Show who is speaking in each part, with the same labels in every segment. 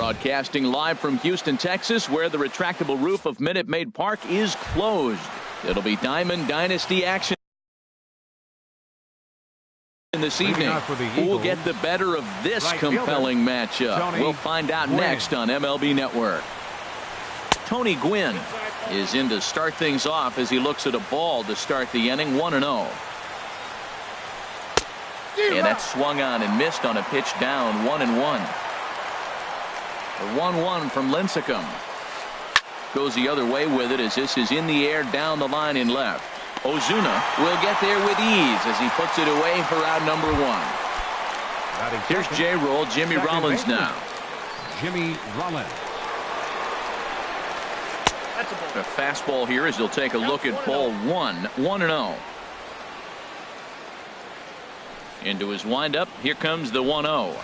Speaker 1: Broadcasting live from Houston, Texas, where the retractable roof of Minute Maid Park is closed. It'll be Diamond Dynasty action this evening. Who will get the better of this compelling matchup? We'll find out next on MLB Network. Tony Gwynn is in to start things off as he looks at a ball to start the inning. 1-0. And that's swung on and missed on a pitch down. 1-1. The 1-1 from Lincecum. Goes the other way with it as this is in the air down the line in left. Ozuna will get there with ease as he puts it away for out number 1. Here's J-Roll, Jimmy Rollins now.
Speaker 2: Jimmy Rollins.
Speaker 1: A fastball here as he'll take a look at ball 1. 1-0. Into his windup. Here comes the 1-0.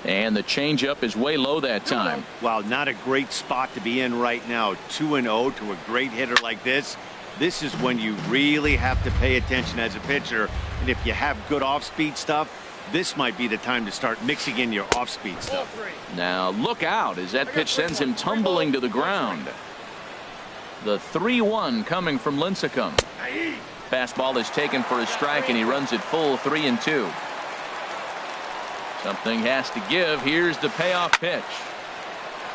Speaker 1: And the changeup is way low that time.
Speaker 3: Well, not a great spot to be in right now. 2-0 to a great hitter like this. This is when you really have to pay attention as a pitcher. And if you have good off-speed stuff, this might be the time to start mixing in your off-speed stuff.
Speaker 1: Now look out as that pitch sends him tumbling to the ground. The 3-1 coming from Lincecum. Fastball is taken for a strike and he runs it full 3-2. Something has to give. Here's the payoff pitch.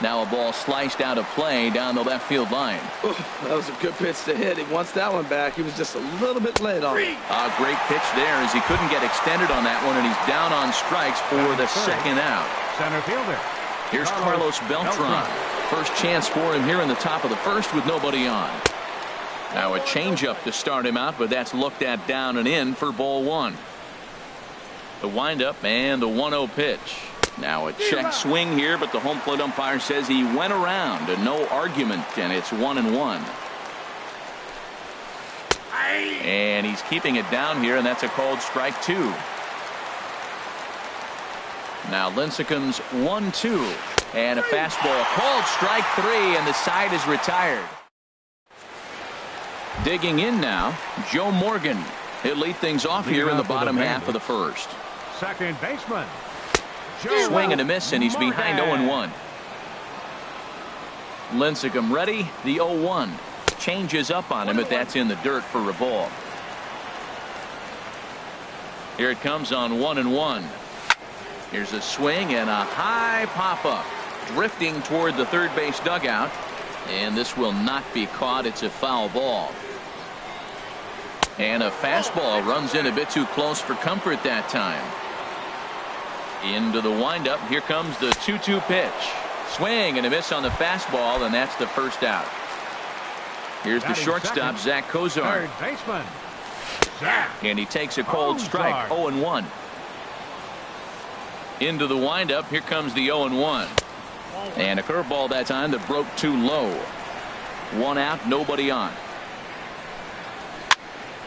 Speaker 1: Now a ball sliced out of play down the left field line.
Speaker 4: Ooh, that was a good pitch to hit. He wants that one back. He was just a little bit late on it.
Speaker 1: A great pitch there as he couldn't get extended on that one, and he's down on strikes for the second out.
Speaker 2: Center fielder.
Speaker 1: Here's Carlos Beltran. First chance for him here in the top of the first with nobody on. Now a changeup to start him out, but that's looked at down and in for ball 1. The windup and the 1-0 pitch. Now a check swing here, but the home plate umpire says he went around and no argument, and it's 1-1. And he's keeping it down here, and that's a called strike 2. Now Lincecum's 1-2 and a fastball called strike 3, and the side is retired. Digging in now, Joe Morgan. He'll lead things off here in the bottom half of the first.
Speaker 2: Second baseman.
Speaker 1: Swing and a miss, and he's behind 0-1. Lincecum ready. The 0-1 changes up on him, but that's in the dirt for a ball. Here it comes on 1-1. Here's a swing and a high pop-up, drifting toward the third base dugout, and this will not be caught. It's a foul ball. And a fastball runs in a bit too close for comfort that time. Into the windup. Here comes the 2-2 pitch. Swing and a miss on the fastball, and that's the first out. Here's the shortstop, Zach Kozar.
Speaker 2: Third baseman.
Speaker 1: And he takes a cold strike. 0-1. Into the windup. Here comes the 0-1. And a curveball that time that broke too low. 1 out, nobody on.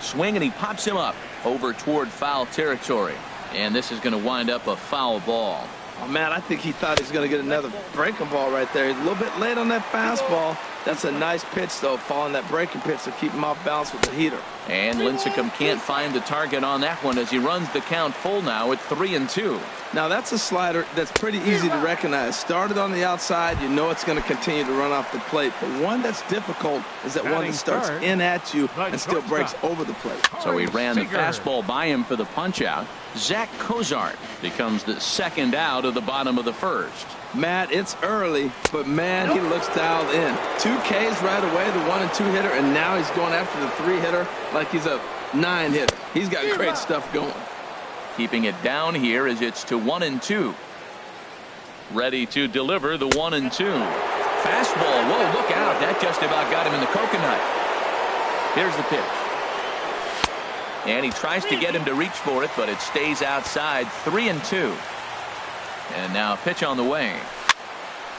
Speaker 1: Swing, and he pops him up over toward foul territory. And this is going to wind up a foul ball.
Speaker 4: Oh, man, I think he thought he was going to get another breaking ball right there. He's a little bit late on that fastball. That's a nice pitch, though, following that breaking pitch to keep him off balance with the heater.
Speaker 1: And Lincecum can't find the target on that one as he runs the count full now at 3-2.
Speaker 4: Now, that's a slider that's pretty easy to recognize. Started on the outside, you know it's going to continue to run off the plate. But one that's difficult is that one that starts in at you and still breaks over the plate.
Speaker 1: So he ran the fastball by him for the punch-out. Zach Kozart becomes the second out of the bottom of the first.
Speaker 4: Matt, it's early, but man, he looks dialed in. 2 Ks right away, the 1 and 2 hitter, and now he's going after the 3 hitter like he's a 9 hitter. He's got great stuff going.
Speaker 1: Keeping it down here as it's to 1-2. Ready to deliver the 1-2. Fastball. Whoa, look out. That just about got him in the coconut. Here's the pitch. And he tries to get him to reach for it, but it stays outside. 3-2. And now a pitch on the way.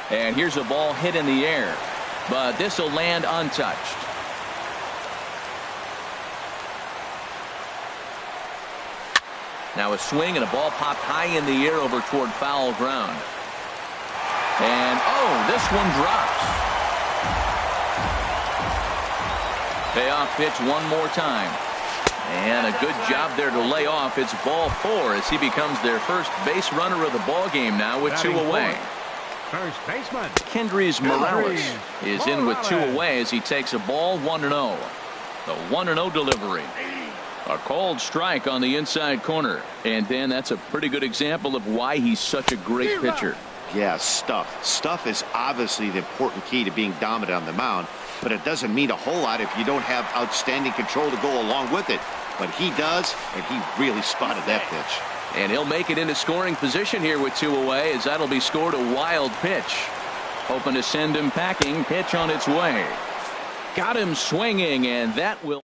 Speaker 1: And here's a ball hit in the air, but this will land untouched. Now a swing and a ball popped high in the air over toward foul ground. And oh, this one drops. Payoff pitch one more time. And a good job there to lay off. It's ball 4 as he becomes their first base runner of the ball game now with 2 away.
Speaker 2: First baseman.
Speaker 1: Kendrys Morales is in with 2 away as he takes a ball 1-0. The 1-0 delivery. A called strike on the inside corner. And Dan, that's a pretty good example of why he's such a great pitcher.
Speaker 3: Yeah, stuff. Stuff is obviously the important key to being dominant on the mound, but it doesn't mean a whole lot if you don't have outstanding control to go along with it. But he does, and he really spotted that pitch.
Speaker 1: And he'll make it into scoring position here with 2 away, as that'll be scored a wild pitch. Hoping to send him packing. Pitch on its way. Got him swinging, and that will.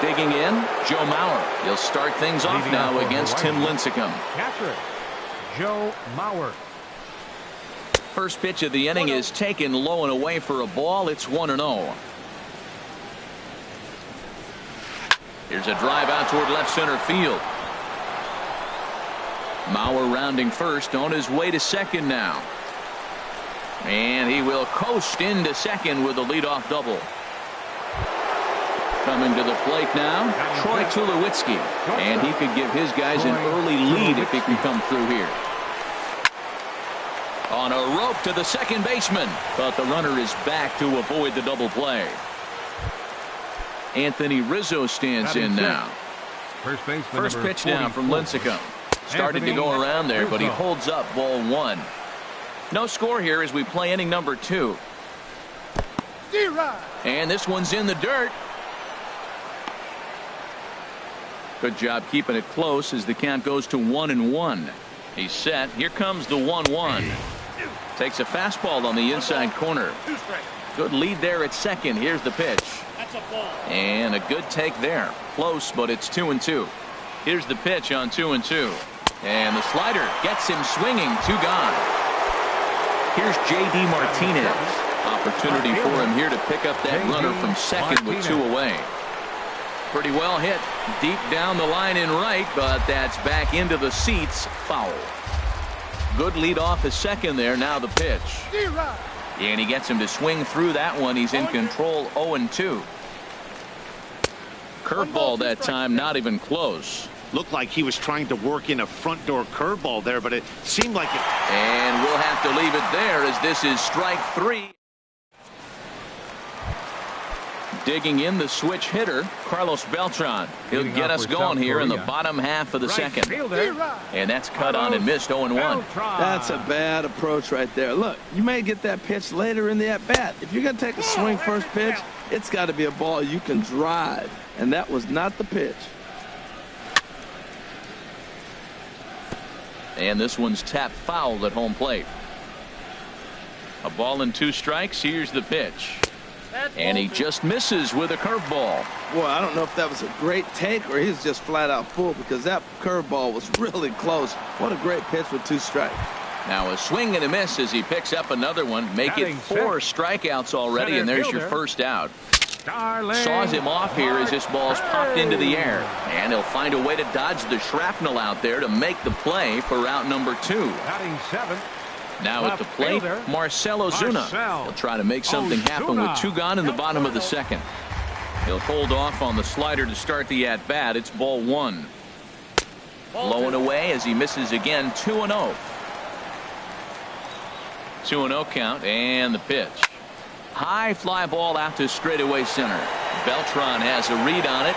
Speaker 1: Digging in, Joe Mauer. He'll start things off now against Tim Lincecum.
Speaker 2: Catcher, Joe Mauer.
Speaker 1: First pitch of the inning is taken low and away for a ball. It's 1-0. Here's a drive out toward left center field. Mauer rounding first, on his way to second now. And he will coast into second with a leadoff double. Coming to the plate now, Troy Tulowitzki. And he could give his guys an early lead if he can come through here. On a rope to the second baseman, but the runner is back to avoid the double play. Anthony Rizzo stands in now. First pitch now from Lincecum. Started to go around there, but he holds up ball 1. No score here as we play inning number 2. And this one's in the dirt. Good job keeping it close as the count goes to 1-1. He's set. Here comes the 1-1. Takes a fastball on the inside corner. Good lead there at second. Here's the pitch. And a good take there. Close, but it's 2-2. Here's the pitch on 2-2. And the slider gets him swinging. 2 gone. Here's J.D. Martinez. Opportunity for him here to pick up that runner from second with 2 away. Pretty well hit deep down the line in right, but that's back into the seats. Foul. Good lead off his second there. Now the pitch. And he gets him to swing through that one. He's in control. 0-2. Curveball that time, not even close.
Speaker 3: Looked like he was trying to work in a front door curveball there, but it seemed like it.
Speaker 1: And we'll have to leave it there as this is strike 3. Digging in the switch hitter, Carlos Beltran. He'll get us going here in the bottom half of the second. And that's cut on and missed. 0-1.
Speaker 4: That's a bad approach right there. Look, you may get that pitch later in the at-bat. If you're going to take a swing first pitch, it's got to be a ball you can drive. And that was not the pitch.
Speaker 1: And this one's tapped foul at home plate. A ball and 2 strikes. Here's the pitch. And he just misses with a curveball.
Speaker 4: Boy, I don't know if that was a great take or he's just flat out full, because that curveball was really close. What a great pitch with 2 strikes.
Speaker 1: Now a swing and a miss as he picks up another one. Make it 4 strikeouts already, and there's your first out. Saws him off here as this ball's popped into the air. And he'll find a way to dodge the shrapnel out there to make the play for out number 2. Now at the plate, Marcell Ozuna. He'll try to make something happen with 2 gone in the bottom of the second. He'll hold off on the slider to start the at-bat. It's ball 1. Low and away as he misses again. 2-0. 2-0 count, and the pitch. High fly ball out to straightaway center. Beltran has a read on it.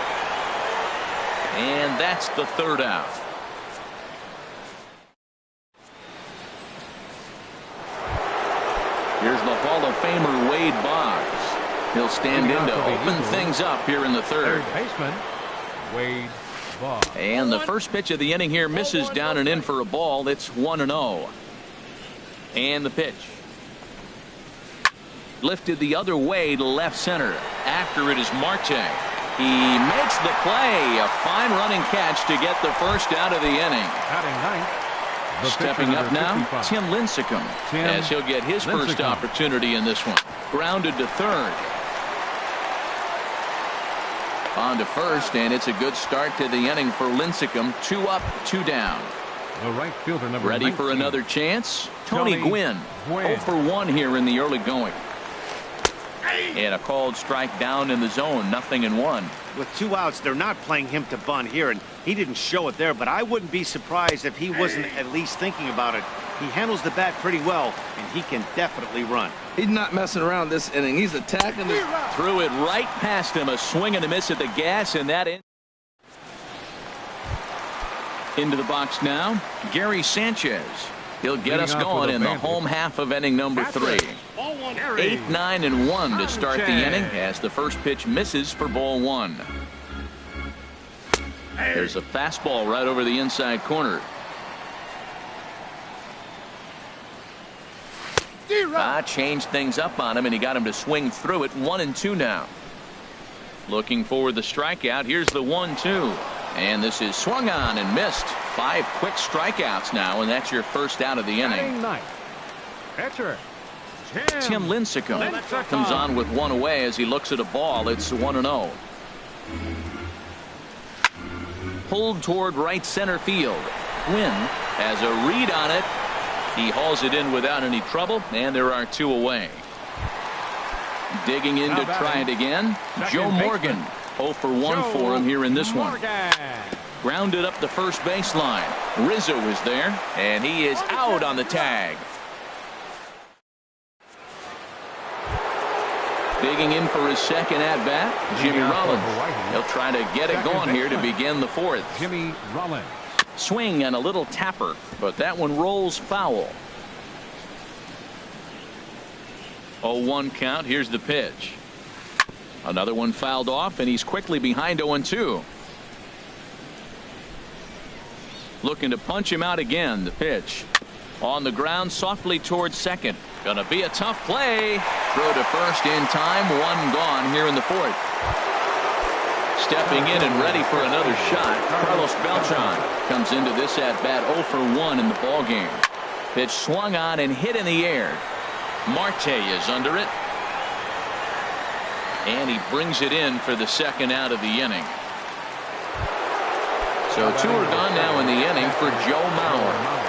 Speaker 1: And that's the 3rd out. Here's the Hall of Famer Wade Boggs. He'll stand in to open things up here in the 3rd.
Speaker 2: Baseman Wade Boggs.
Speaker 1: And the first pitch of the inning here misses down and in for a ball. It's 1-0. And the pitch. Lifted the other way to left center. After it is Marte. He makes the play. A fine running catch to get the first out of the inning.
Speaker 2: Batting 9th.
Speaker 1: Stepping up now, Tim Lincecum, as he'll get his first opportunity in this one. Grounded to 3rd. On to 1st, and it's a good start to the inning for Lincecum. 2 up, 2 down.
Speaker 2: The right fielder number
Speaker 1: Ready
Speaker 2: 19.
Speaker 1: for another chance? Tony Gwynn. 0 for 1 here in the early going. And a called strike down in the zone, 0-1.
Speaker 3: With 2 outs, they're not playing him to bunt here, and he didn't show it there, but I wouldn't be surprised if he wasn't at least thinking about it. He handles the bat pretty well, and he can definitely run.
Speaker 4: He's not messing around this inning. He's attacking this.
Speaker 1: Threw it right past him, a swing and a miss at the gas, and that into the box now, Gary Sanchez. He'll get us going in the home half of inning number 3. 8, 9, and 1 to start the inning as the first pitch misses for ball 1. There's a fastball right over the inside corner. Changed things up on him, and he got him to swing through it. 1-2 now. Looking for the strikeout. Here's the 1-2. And this is swung on and missed. 5 quick strikeouts now, and that's your first out of the inning.
Speaker 2: Pitcher
Speaker 1: Tim Lincecum comes on with 1 away as he looks at a ball. It's 1-0. Pulled toward right center field. Quinn has a read on it. He hauls it in without any trouble, and there are 2 away. Digging in to try it again, Joe Morgan. 0 for 1 for him here in this one. Grounded up the first baseline. Rizzo is there, and he is out on the tag. Digging in for his second at-bat, Jimmy Rollins. He'll try to get it going here to begin the 4th.
Speaker 2: Jimmy Rollins.
Speaker 1: Swing and a little tapper, but that one rolls foul. 0-1 count. Here's the pitch. Another one fouled off, and he's quickly behind 0-2. Looking to punch him out again. The pitch on the ground softly towards second. Gonna be a tough play. Throw to first in time. 1 gone here in the 4th. Stepping in and ready for another shot, Carlos Beltran comes into this at bat 0 for 1 in the ball game. Pitch swung on and hit in the air. Marte is under it, and he brings it in for the second out of the inning. So 2 are gone now in the inning for Joe Mauer.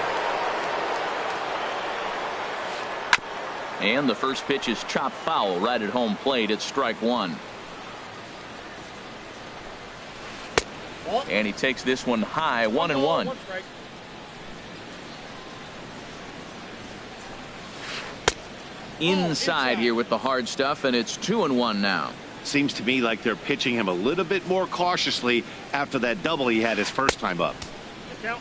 Speaker 1: And the first pitch is chopped foul right at home plate. It's strike 1. And he takes this one high. 1-1. Inside here with the hard stuff, and it's 2-1 now.
Speaker 3: Seems to me like they're pitching him a little bit more cautiously after that double he had his first time up.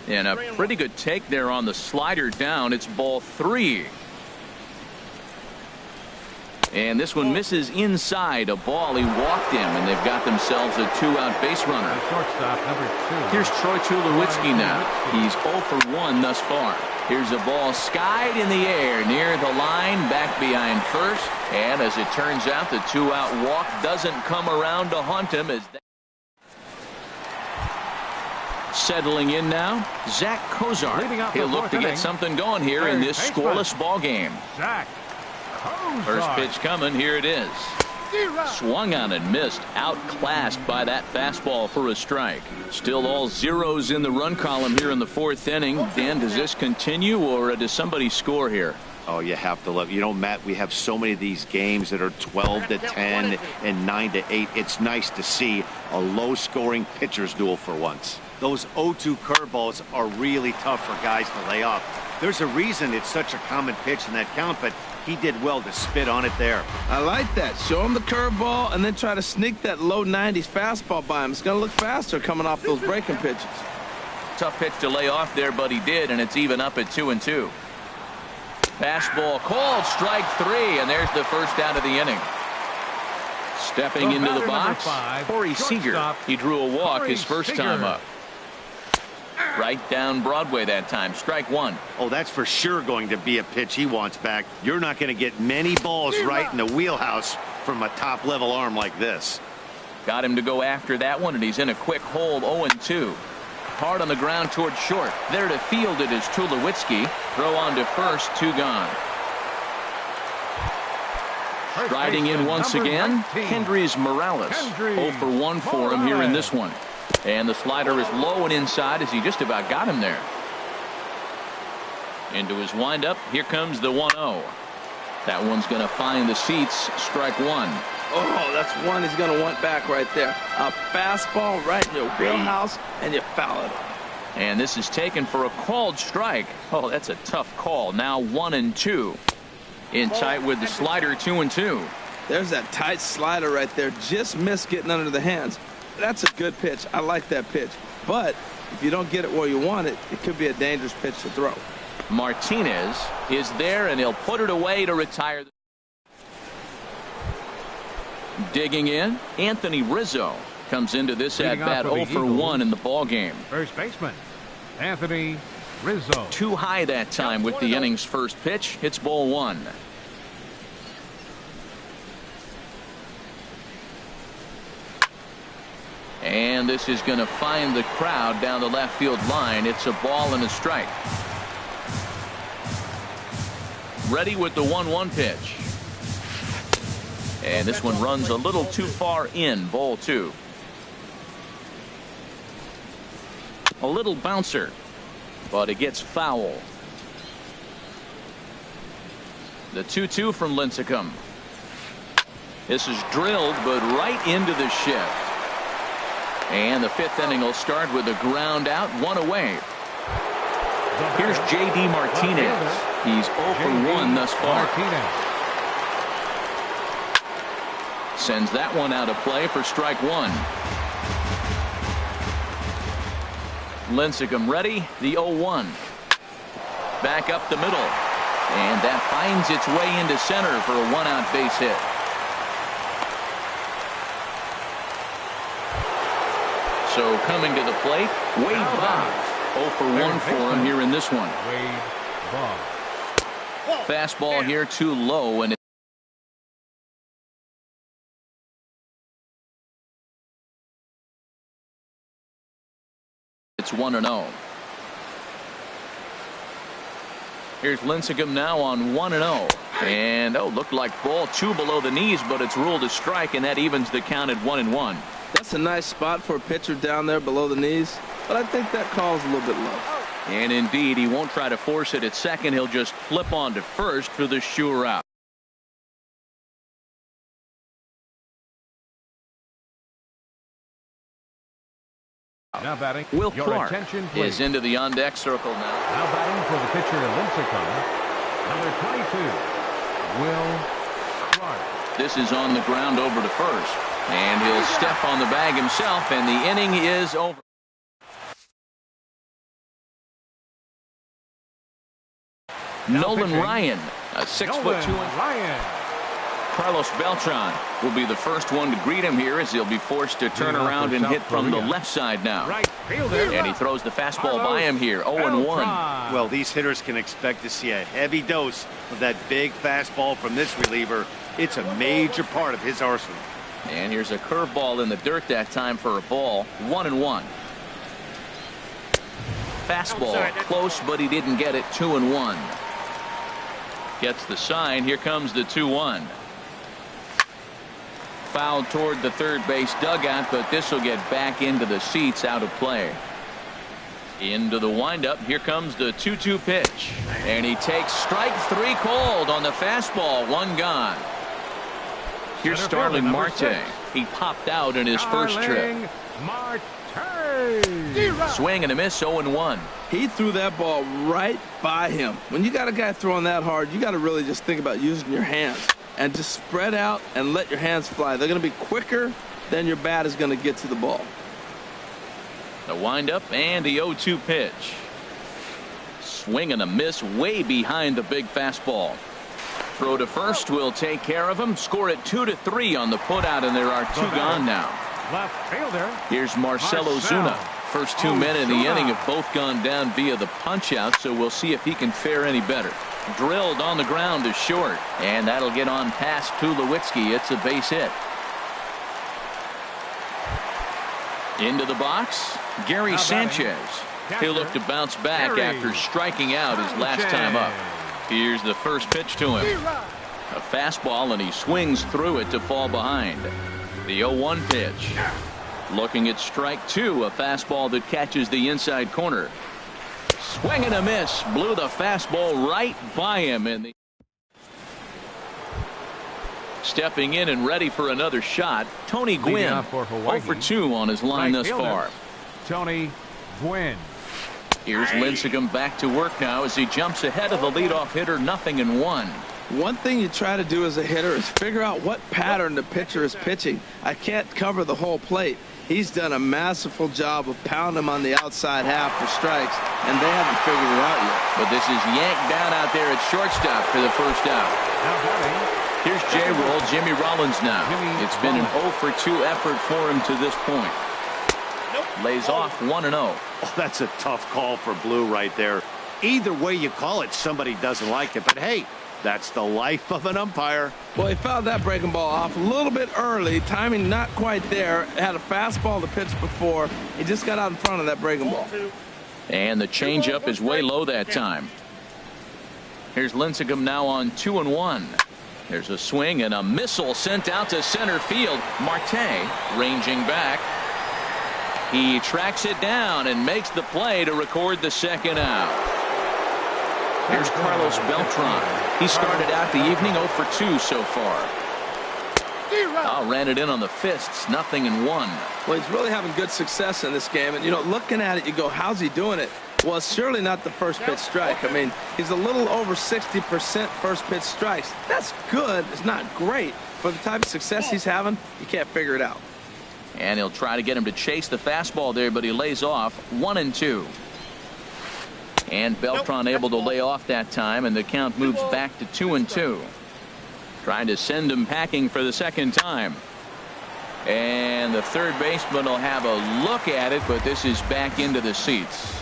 Speaker 1: And a pretty good take there on the slider down. It's ball 3. And this one misses inside. A ball. He walked him, and they've got themselves a 2-out base runner.
Speaker 2: Shortstop number 2.
Speaker 1: Here's Troy Tulowitzki now. He's 0 for 1 thus far. Here's a ball skied in the air near the line, back behind first. And as it turns out, the 2-out walk doesn't come around to haunt him. As settling in now, Zach Kozar. He'll look to get something going here in this scoreless ball game.
Speaker 2: Zach Kozar.
Speaker 1: First pitch coming. Here it is. Swung on and missed. Outclassed by that fastball for a strike. Still all zeros in the run column here in the 4th inning. Dan, does this continue, or does somebody score here?
Speaker 3: Oh, you have to love. You know, Matt, we have so many of these games that are 12-10 and 9-8. It's nice to see a low-scoring pitcher's duel for once. Those 0-2 curveballs are really tough for guys to lay off. There's a reason it's such a common pitch in that count, but he did well to spit on it there.
Speaker 4: I like that. Show him the curveball and then try to sneak that low 90s fastball by him. It's going to look faster coming off those breaking pitches.
Speaker 1: Tough pitch to lay off there, but he did, and it's even up at 2-2. Fastball called, strike 3, and there's the first out of the inning. Stepping into the box, Corey Seager. He drew a walk his first time up. Right down Broadway that time. Strike 1.
Speaker 3: Oh, that's for sure going to be a pitch he wants back. You're not going to get many balls right in the wheelhouse from a top-level arm like this.
Speaker 1: Got him to go after that one, and he's in a quick hold. 0-2. Hard on the ground toward short. There to field it is Tulowitzki. Throw on to first. 2 gone. Striding in once again, Kendrys Morales. 0 for 1 for him here in this one. And the slider is low and inside as he just about got him there. Into his windup. Here comes the 1-0. That one's going to find the seats. Strike one.
Speaker 4: Oh, that's one he's going to want back right there. A fastball right in your wheelhouse, and you foul it.
Speaker 1: And this is taken for a called strike. Oh, that's a tough call. Now 1-2. In tight with the slider, 2-2.
Speaker 4: There's that tight slider right there. Just missed getting under the hands. That's a good pitch. I like that pitch. But if you don't get it where you want it, it could be a dangerous pitch to throw.
Speaker 1: Martinez is there, and he'll put it away to retire. Digging in, Anthony Rizzo comes into this at-bat 0 for 1 in the ball game.
Speaker 2: First baseman, Anthony Rizzo.
Speaker 1: Too high that time with the inning's first pitch. It's ball one. And this is going to find the crowd down the left field line. It's a ball and a strike. Ready with the 1-1 pitch. And this one runs a little too far in. Ball two. A little bouncer, but it gets foul. The 2-2 from Lincecum. This is drilled, but right into the shift. And the fifth inning will start with a ground out, one away. Here's J.D. Martinez. He's 0 for 1 thus far. Sends that one out of play for strike one. Lincecum ready. The 0-1. Back up the middle. And that finds its way into center for a one-out base hit. So coming to the plate, Wade Boggs. 0 for 1 for him here in this one.
Speaker 2: Wade Boggs.
Speaker 1: Fastball here too low, and it's 1-0. Here's Lincecum now on 1-0. And looked like ball two below the knees, but it's ruled a strike, and that evens the count at 1-1.
Speaker 4: That's a nice spot for a pitcher down there below the knees, but I think that call's a little bit low.
Speaker 1: And indeed, he won't try to force it at second. He'll just flip on to first for the sure out.
Speaker 2: Now batting,
Speaker 1: Will
Speaker 2: your
Speaker 1: Clark
Speaker 2: attention, please.
Speaker 1: is into the on-deck circle now.
Speaker 2: Now batting for the pitcher Lincecum, number 22, Will Clark.
Speaker 1: This is on the ground over to first. And he'll step on the bag himself, and the inning is over. Nolan Ryan, a 6'2"
Speaker 2: Ryan.
Speaker 1: Carlos Beltran will be the first one to greet him here as he'll be forced to turn around and hit from the left side now.
Speaker 2: Right fielder.
Speaker 1: And he throws the fastball by him here. 0-1.
Speaker 3: Well, these hitters can expect to see a heavy dose of that big fastball from this reliever. It's a major part of his arsenal.
Speaker 1: And here's a curveball in the dirt that time for a ball. 1-1. Fastball close, but he didn't get it. 2-1. Gets the sign. Here comes the 2-1. Fouled toward the third base dugout, but this will get back into the seats, out of play. Into the windup. Here comes the 2-2 pitch. And he takes strike three called on the fastball. One gone. Here's Starling Marte. He popped out in his first trip. Swing and a miss. 0-1.
Speaker 4: He threw that ball right by him. When you got a guy throwing that hard, you got to really just think about using your hands and just spread out and let your hands fly. They're going to be quicker than your bat is going to get to the ball.
Speaker 1: The windup and the 0-2 pitch. Swing and a miss way behind the big fastball. Throw to first will take care of him. Score it 2-3 on the putout, and there are two gone now.
Speaker 2: Left fielder.
Speaker 1: Here's Marcell Ozuna. First 2 men in the inning have both gone down via the punch out, so we'll see if he can fare any better. Drilled on the ground to short, and that'll get on past Tulowitzki. It's a base hit. Into the box, Gary Sanchez. He'll look to bounce back after striking out his last time up. Here's the first pitch to him. A fastball, and he swings through it to fall behind. The 0-1 pitch. Looking at strike two, a fastball that catches the inside corner. Swing and a miss. Blew the fastball right by him. Stepping in and ready for another shot, Tony
Speaker 2: Leading
Speaker 1: Gwynn.
Speaker 2: off for Hawaii,
Speaker 1: 0 for 2 on his line
Speaker 2: right
Speaker 1: thus
Speaker 2: fielder,
Speaker 1: far.
Speaker 2: Tony Gwynn.
Speaker 1: Here's Lincecum back to work now as he jumps ahead of the leadoff hitter, 0-1.
Speaker 4: One thing you try to do as a hitter is figure out what pattern the pitcher is pitching. I can't cover the whole plate. He's done a masterful job of pounding him on the outside half for strikes, and they haven't figured it out yet.
Speaker 1: But this is yanked down out there at shortstop for the first out.
Speaker 2: Now batting,
Speaker 1: Here's J-Roll, Jimmy Rollins now. It's been an 0 for 2 effort for him to this point. Lays off 1-0.
Speaker 3: Oh, that's a tough call for Blue right there. Either way you call it, somebody doesn't like it. But hey, that's the life of an umpire.
Speaker 4: Well, he fouled that breaking ball off a little bit early. Timing not quite there. Had a fastball to pitch before. He just got out in front of that breaking ball.
Speaker 1: And the changeup is way low that time. Here's Lincecum now on 2-1. There's a swing and a missile sent out to center field. Marte ranging back. He tracks it down and makes the play to record the second out. Here's Carlos Beltran. He started out the evening 0 for 2 so far. Ran it in on the fists, 0-1.
Speaker 4: Well, he's really having good success in this game. And, you know, looking at it, you go, how's he doing it? Well, it's surely not the first pitch strike. I mean, he's a little over 60% first pitch strikes. That's good. It's not great. For the type of success he's having, you can't figure it out.
Speaker 1: And he'll try to get him to chase the fastball there, but he lays off 1-2. And Beltran able to lay off that time, and the count moves back to 2-2. Trying to send him packing for the second time. And the third baseman will have a look at it, but this is back into the seats.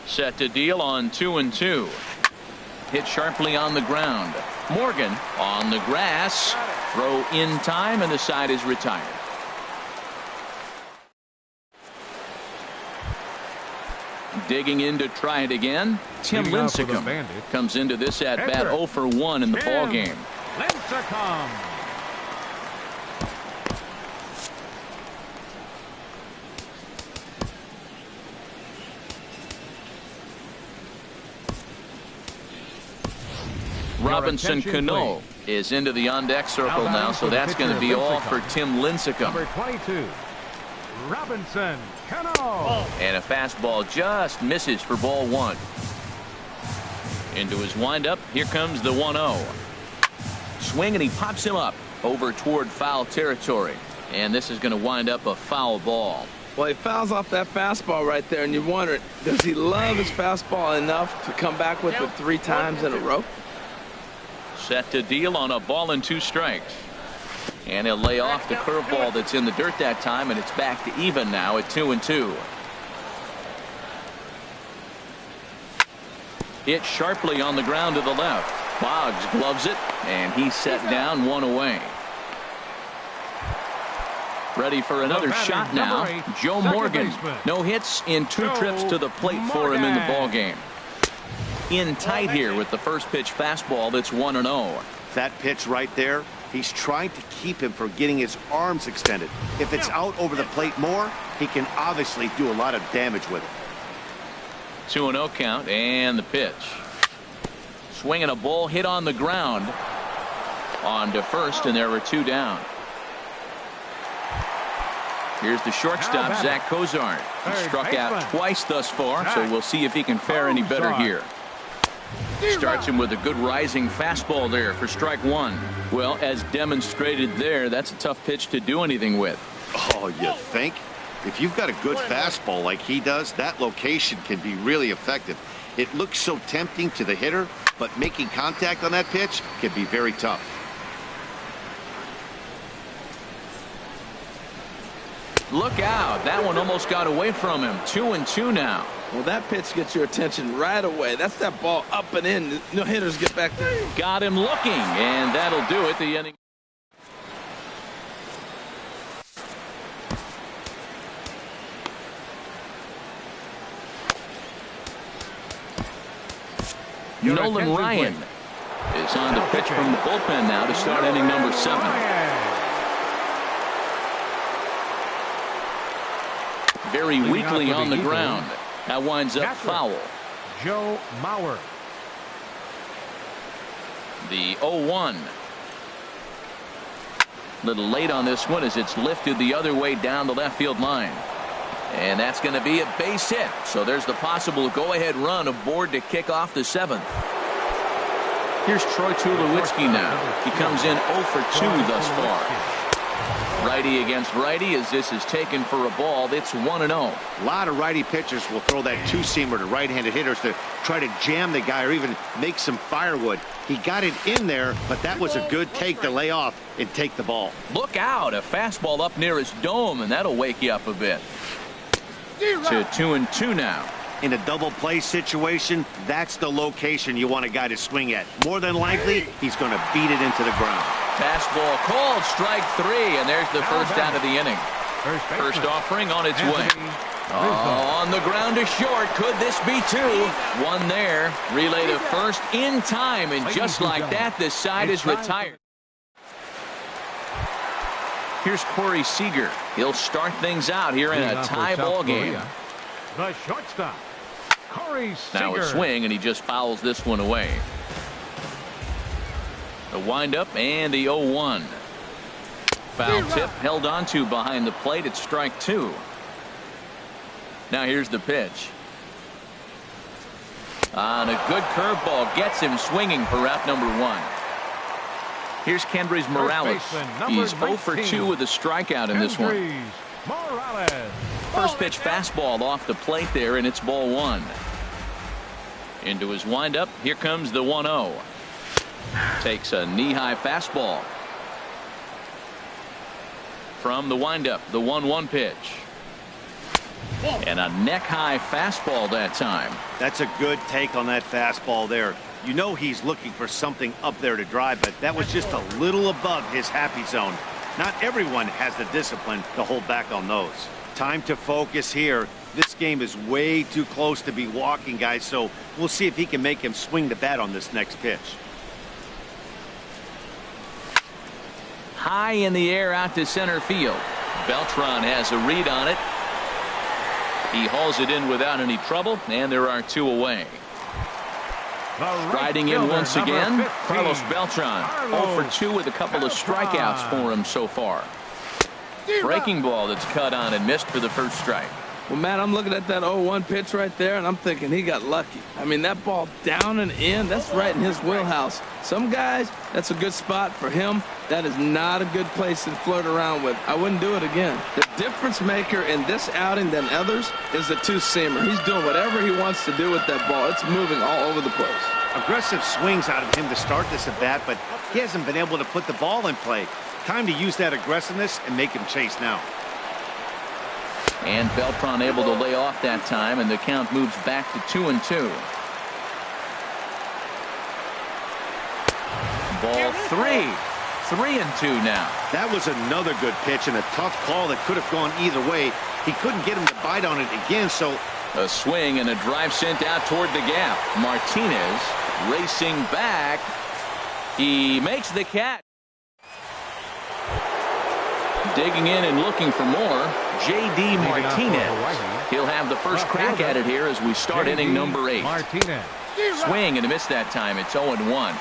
Speaker 1: Set to deal on 2-2. Hit sharply on the ground. Morgan on the grass. Throw in time, and the side is retired. Digging in to try it again. Tim Lincecum comes into this at bat 0 for 1 in the ball game.
Speaker 2: Lincecum.
Speaker 1: Robinson Cano is into the on-deck circle now, so that's going to be all for Tim Lincecum.
Speaker 2: Number 22, Robinson Cano.
Speaker 1: And a fastball just misses for ball 1. Into his windup, here comes the 1-0. Swing, and he pops him up over toward foul territory. And this is going to wind up a foul ball.
Speaker 4: Well, he fouls off that fastball right there, and you wonder, does he love his fastball enough to come back with it 3 times in a row?
Speaker 1: Set to deal on a ball and 2 strikes. And he'll lay off the curveball that's in the dirt that time, and it's back to even now at 2-2. Hit sharply on the ground to the left. Boggs gloves it, and he's set down 1 away. Ready for another shot now. Joe Morgan. No hits in 2 trips to the plate for him in the ball game. In tight here with the first pitch fastball that's 1-0.
Speaker 3: That pitch right there, he's trying to keep him from getting his arms extended. If it's out over the plate more, he can obviously do a lot of damage with it.
Speaker 1: 2-0 count, and the pitch. Swinging a ball hit on the ground. On to first, and there were 2 down. Here's the shortstop, Zach Cozart. He struck out twice thus far, so we'll see if he can fare any better here. Starts him with a good rising fastball there for strike 1. Well, as demonstrated there, that's a tough pitch to do anything with.
Speaker 3: Oh, you think? If you've got a good fastball like he does, that location can be really effective. It looks so tempting to the hitter, but making contact on that pitch can be very tough.
Speaker 1: Look out. That one almost got away from him. 2-2 now.
Speaker 4: Well, that pitch gets your attention right away. That's that ball up and in. No hitters get back there.
Speaker 1: Got him looking, and that'll do it. The inning. Nolan Ryan is on to pitch from the bullpen now to start inning number 7. Very weakly on the ground. That winds up foul.
Speaker 2: Joe Mauer.
Speaker 1: The 0-1. Little late on this one as it's lifted the other way down the left field line. And that's going to be a base hit. So there's the possible go-ahead run aboard to kick off the 7th. Here's Troy Tulowitzki now. He comes in 0 for 2 thus far. Righty against righty as this is taken for a ball. It's 1-0.
Speaker 3: A lot of righty pitchers will throw that two-seamer to right-handed hitters to try to jam the guy or even make some firewood. He got it in there, but that was a good take to lay off and take the ball.
Speaker 1: Look out, a fastball up near his dome, and that'll wake you up a bit. To 2-2 now.
Speaker 3: In a double play situation, that's the location you want a guy to swing at. More than likely, he's going to beat it into the ground.
Speaker 1: Fastball called, strike 3, and there's the first out of the inning. First offering on its way. On the ground to short. Could this be 2? One there. Relay to first in time, and just like that, this side is retired. Here's Corey Seager. He'll start things out here in a tie ball game.
Speaker 2: The shortstop, Corey Seager.
Speaker 1: Now a swing, and he just fouls this one away. The windup and the 0-1. Foul tip held onto behind the plate. It's strike 2. Now here's the pitch. And a good curveball gets him swinging for out number 1. Here's Kendrys Morales. He's 0 for 2 with a strikeout in this one. First pitch fastball off the plate there, and it's ball 1. Into his windup. Here comes the 1-0. Takes a knee-high fastball. From the windup, the 1-1 pitch. And a neck-high fastball that time.
Speaker 3: That's a good take on that fastball there. You know he's looking for something up there to drive, but that was just a little above his happy zone. Not everyone has the discipline to hold back on those. Time to focus here. This game is way too close to be walking, guys, so we'll see if he can make him swing the bat on this next pitch.
Speaker 1: High in the air out to center field. Beltran has a read on it. He hauls it in without any trouble, and there are 2 away. Riding in once again, Carlos Beltran. 0 for 2 with a couple of strikeouts for him so far. Breaking ball that's cut on and missed for the first strike.
Speaker 4: Well, Matt, I'm looking at that 0-1 pitch right there, and I'm thinking he got lucky. I mean, that ball down and in, that's right in his wheelhouse. Some guys, that's a good spot. For him, that is not a good place to flirt around with. I wouldn't do it again. The difference maker in this outing than others is the two-seamer. He's doing whatever he wants to do with that ball. It's moving all over the place.
Speaker 3: Aggressive swings out of him to start this at bat, but he hasn't been able to put the ball in play. Time to use that aggressiveness and make him chase now.
Speaker 1: And Beltran able to lay off that time, and the count moves back to 2-2. Ball 3. 3-2 now.
Speaker 3: That was another good pitch and a tough call that could have gone either way. He couldn't get him to bite on it again, so
Speaker 1: a swing and a drive sent out toward the gap. Martinez racing back. He makes the catch. Digging in and looking for more, J.D. Martinez. He'll have the first crack at it here as we start inning number 8.
Speaker 2: Martinez.
Speaker 1: Swing and a miss that time. It's 0-1.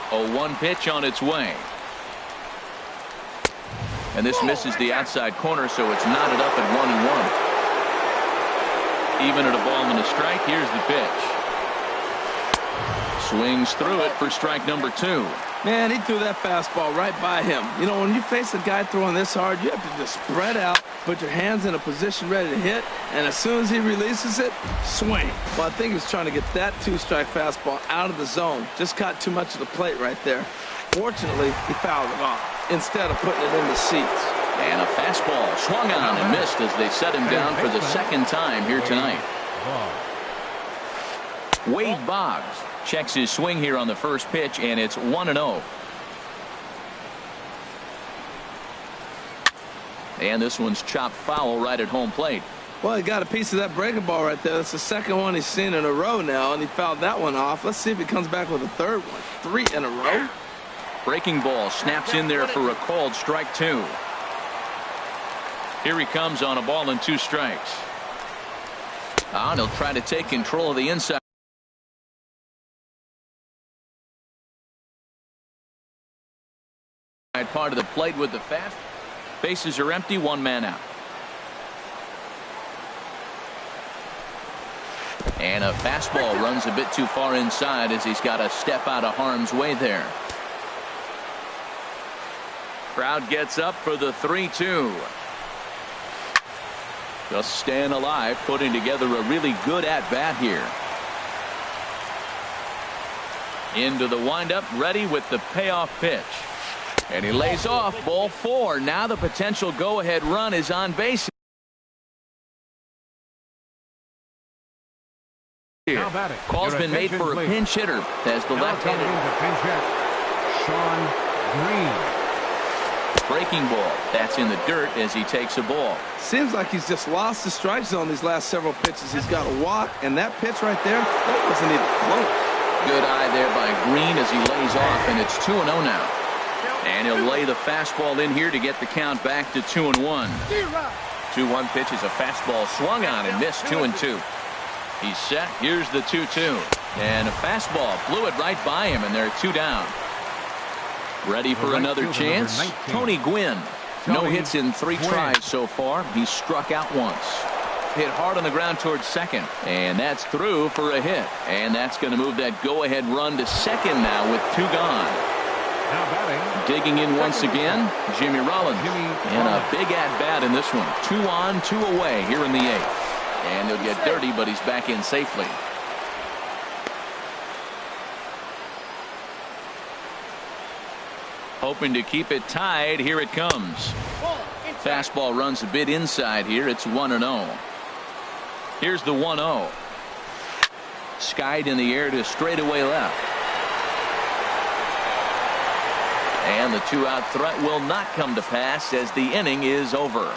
Speaker 1: 0-1 pitch on its way. And this misses the outside corner, so it's knotted up at 1-1. Even at a ball and a strike, here's the pitch. Swings through it for strike number 2.
Speaker 4: Man, he threw that fastball right by him. You know, when you face a guy throwing this hard, you have to just spread out, put your hands in a position ready to hit, and as soon as he releases it, swing. Well, I think he was trying to get that 2-strike fastball out of the zone. Just caught too much of the plate right there. Fortunately, he fouled it off instead of putting it in the seats.
Speaker 1: And a fastball swung on and missed as they set him down for the second time here tonight. Wade Boggs checks his swing here on the first pitch, and it's 1-0. And this one's chopped foul right at home plate.
Speaker 4: Well, he got a piece of that breaking ball right there. That's the second one he's seen in a row now, and he fouled that one off. Let's see if he comes back with a third one. 3 in a row.
Speaker 1: Breaking ball snaps in there for a called strike 2. Here he comes on a ball and 2 strikes. And he'll try to take control of the inside. part of the plate with the fast. Bases are empty, one man out. And a fastball runs a bit too far inside as he's got to step out of harm's way there. Crowd gets up for the 3-2. Just staying alive, putting together a really good at-bat here. Into the windup, ready with the payoff pitch. And he lays off, ball 4. Now the potential go-ahead run is on base. Call's been made for a pinch hitter as the left-handed.
Speaker 2: Sean Green.
Speaker 1: Breaking ball. That's in the dirt as he takes a ball.
Speaker 4: Seems like he's just lost the strike zone these last several pitches. He's got a walk, and that pitch right there, that wasn't even close.
Speaker 1: Good eye there by Green as he lays off, and it's 2-0 now. And he'll lay the fastball in here to get the count back to 2-1. 2-1 pitch is a fastball swung on and missed. 2-2. He's set. Here's the 2-2. And a fastball blew it right by him, and they're 2 down. Ready for another chance. Tony Gwynn. No hits in 3 tries so far. He's struck out once. Hit hard on the ground towards second. And that's through for a hit. And that's going to move that go-ahead run to second now with 2 gone.
Speaker 2: Now batting.
Speaker 1: Digging in once again, Jimmy Rollins. And a big at-bat in this one. 2 on, 2 away here in the 8th. And he'll get dirty, but he's back in safely. Hoping to keep it tied. Here it comes. Fastball runs a bit inside here. It's 1-0. Here's the 1-0. Skied in the air to straightaway left. And the 2-out threat will not come to pass as the inning is over.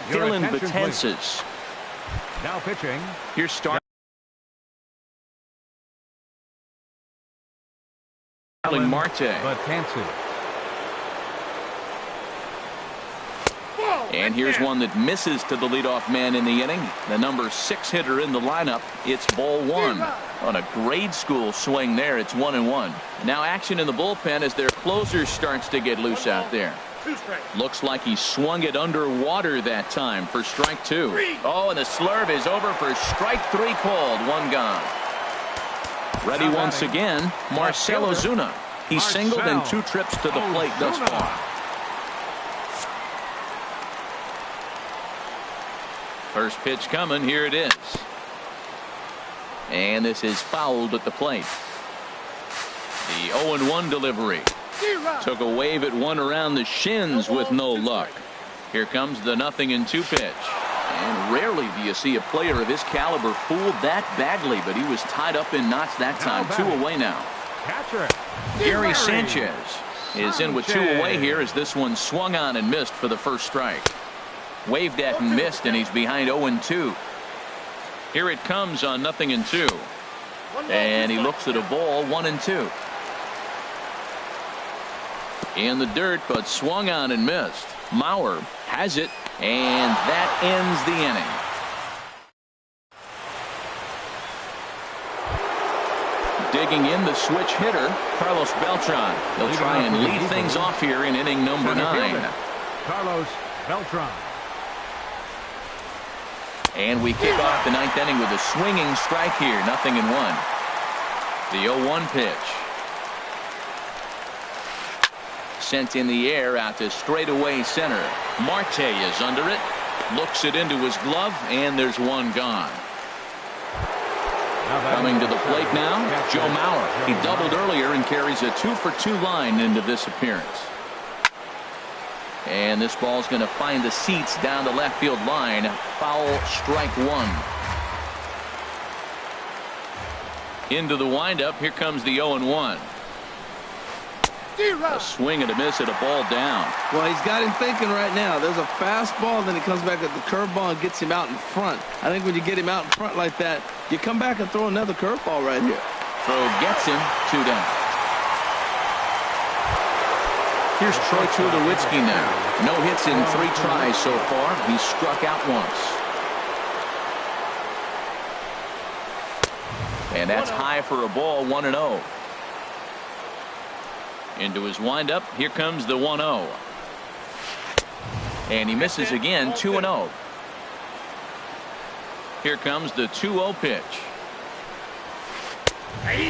Speaker 1: Dylan Betances.
Speaker 2: Now pitching.
Speaker 1: Here's Starling Marte. And here's one that misses to the leadoff man in the inning. The number 6 hitter in the lineup. It's ball 1. On a grade school swing there. It's 1-1. Now action in the bullpen as their closer starts to get loose out there. Looks like he swung it underwater that time for strike 2. Oh, and the slurve is over for strike 3 called. 1 gone. Ready once again, Marcell Ozuna. He's singled and 2 trips to the plate thus far. First pitch coming. Here it is. And this is fouled at the plate. The 0-1 delivery. Took a wave at one around the shins with no luck. Here comes the 0-2 pitch. And rarely do you see a player of his caliber fooled that badly, but he was tied up in knots that time. 2 away now. Gary Sanchez is in with 2 away here as this one swung on and missed for the first strike. Waved at and missed, and he's behind 0-2. Here it comes on 0-2. And he looks at a ball. 1-2. In the dirt, but swung on and missed. Mauer has it, and that ends the inning. Digging in the switch hitter, Carlos Beltran. He'll try and lead things off here in inning number 9.
Speaker 2: Carlos Beltran.
Speaker 1: And we kick off the 9th inning with a swinging strike here. 0-1. The 0-1 pitch. Sent in the air out to straightaway center. Marte is under it. Looks it into his glove, and there's 1 gone. Coming to the plate now, Joe Mauer. He doubled earlier and carries a 2-for-2 line into this appearance. And this ball's going to find the seats down the left field line. Foul, strike 1. Into the windup. Here comes the 0-1. A swing and a miss at a ball down.
Speaker 4: Well, he's got him thinking right now. There's a fastball, then he comes back at the curveball and gets him out in front. I think when you get him out in front like that, you come back and throw another curveball right here.
Speaker 1: Throw gets him. 2 down. Here's Troy Tulowitzki now. No hits in 3 tries so far. He's struck out once. And that's high for a ball, 1-0. Into his windup. Here comes the 1-0. And he misses again, 2-0. Here comes the 2-0 pitch.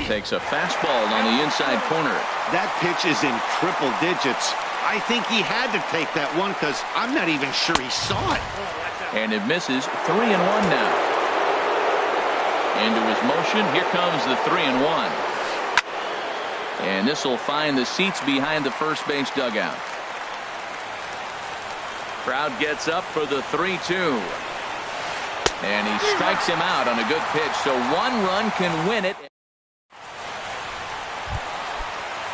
Speaker 1: Takes a fastball on the inside corner.
Speaker 3: That pitch is in triple digits. I think he had to take that one because I'm not even sure he saw it.
Speaker 1: And it misses, 3-1 now. Into his motion. Here comes the 3-1. And this will find the seats behind the first base dugout. Crowd gets up for the 3-2. And he strikes him out on a good pitch. So one run can win it.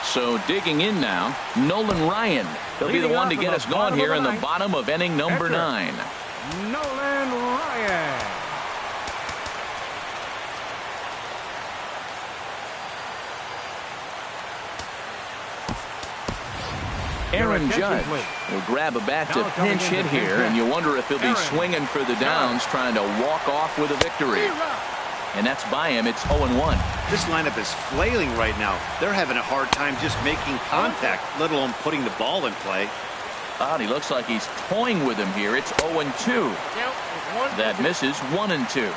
Speaker 1: So digging in now, Nolan Ryan. He'll be the one to get us going here in the bottom of inning number 9.
Speaker 2: Nolan Ryan.
Speaker 1: Aaron Judge will grab a bat to pinch hit here, and you wonder if he'll be swinging for the downs, trying to walk off with a victory. And that's by him. It's 0-1.
Speaker 3: This lineup is flailing right now. They're having a hard time just making contact, let alone putting the ball in play.
Speaker 1: He looks like he's toying with him here. It's 0-2. That misses, 1-2.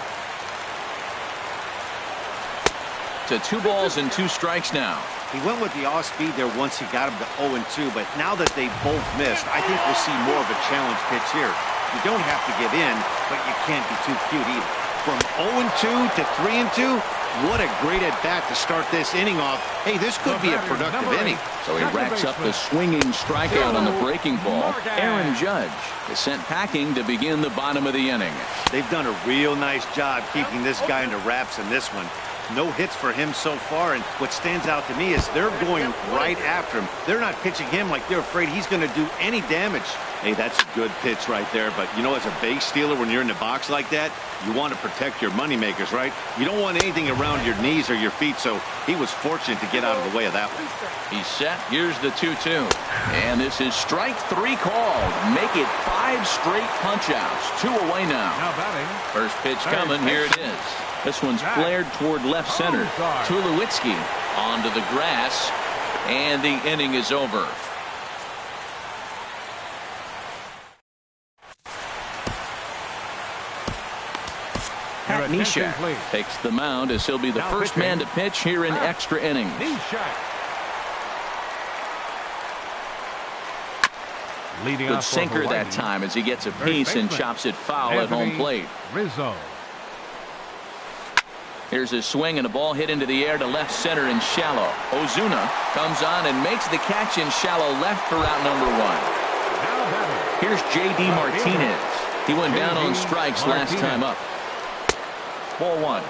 Speaker 1: To 2 balls and 2 strikes now.
Speaker 3: He went with the off speed there once he got him to 0-2, but now that they both missed, I think we'll see more of a challenge pitch here. You don't have to give in, but you can't be too cute either. From 0-2 to 3-2, what a great at-bat to start this inning off. Hey, this could be a productive inning.
Speaker 1: So he racks up the swinging strikeout on the breaking ball. Aaron Judge is sent packing to begin the bottom of the inning.
Speaker 3: They've done a real nice job keeping this guy into wraps in this one. No hits for him so far, and what stands out to me is they're going right after him. They're not pitching him like they're afraid he's going to do any damage. Hey, that's a good pitch right there, but you know, as a base stealer, when you're in the box like that, you want to protect your moneymakers, right? You don't want anything around your knees or your feet, so he was fortunate to get out of the way of that one.
Speaker 1: He's set. Here's the 2-2. And this is strike 3 called. Make it 5 straight punch-outs. 2 away now. First pitch coming. Here it is. This one's flared toward left center. Tulowitzki onto the grass, and the inning is over. Pat Neshek takes the mound as he'll be the first man to pitch here in extra innings. Good sinker that time as he gets a piece and chops it foul at home plate. Here's a swing and a ball hit into the air to left center and shallow. Ozuna comes on and makes the catch in shallow left for out number 1. Here's J.D. Martinez. He went down on strikes last time up. Ball 1.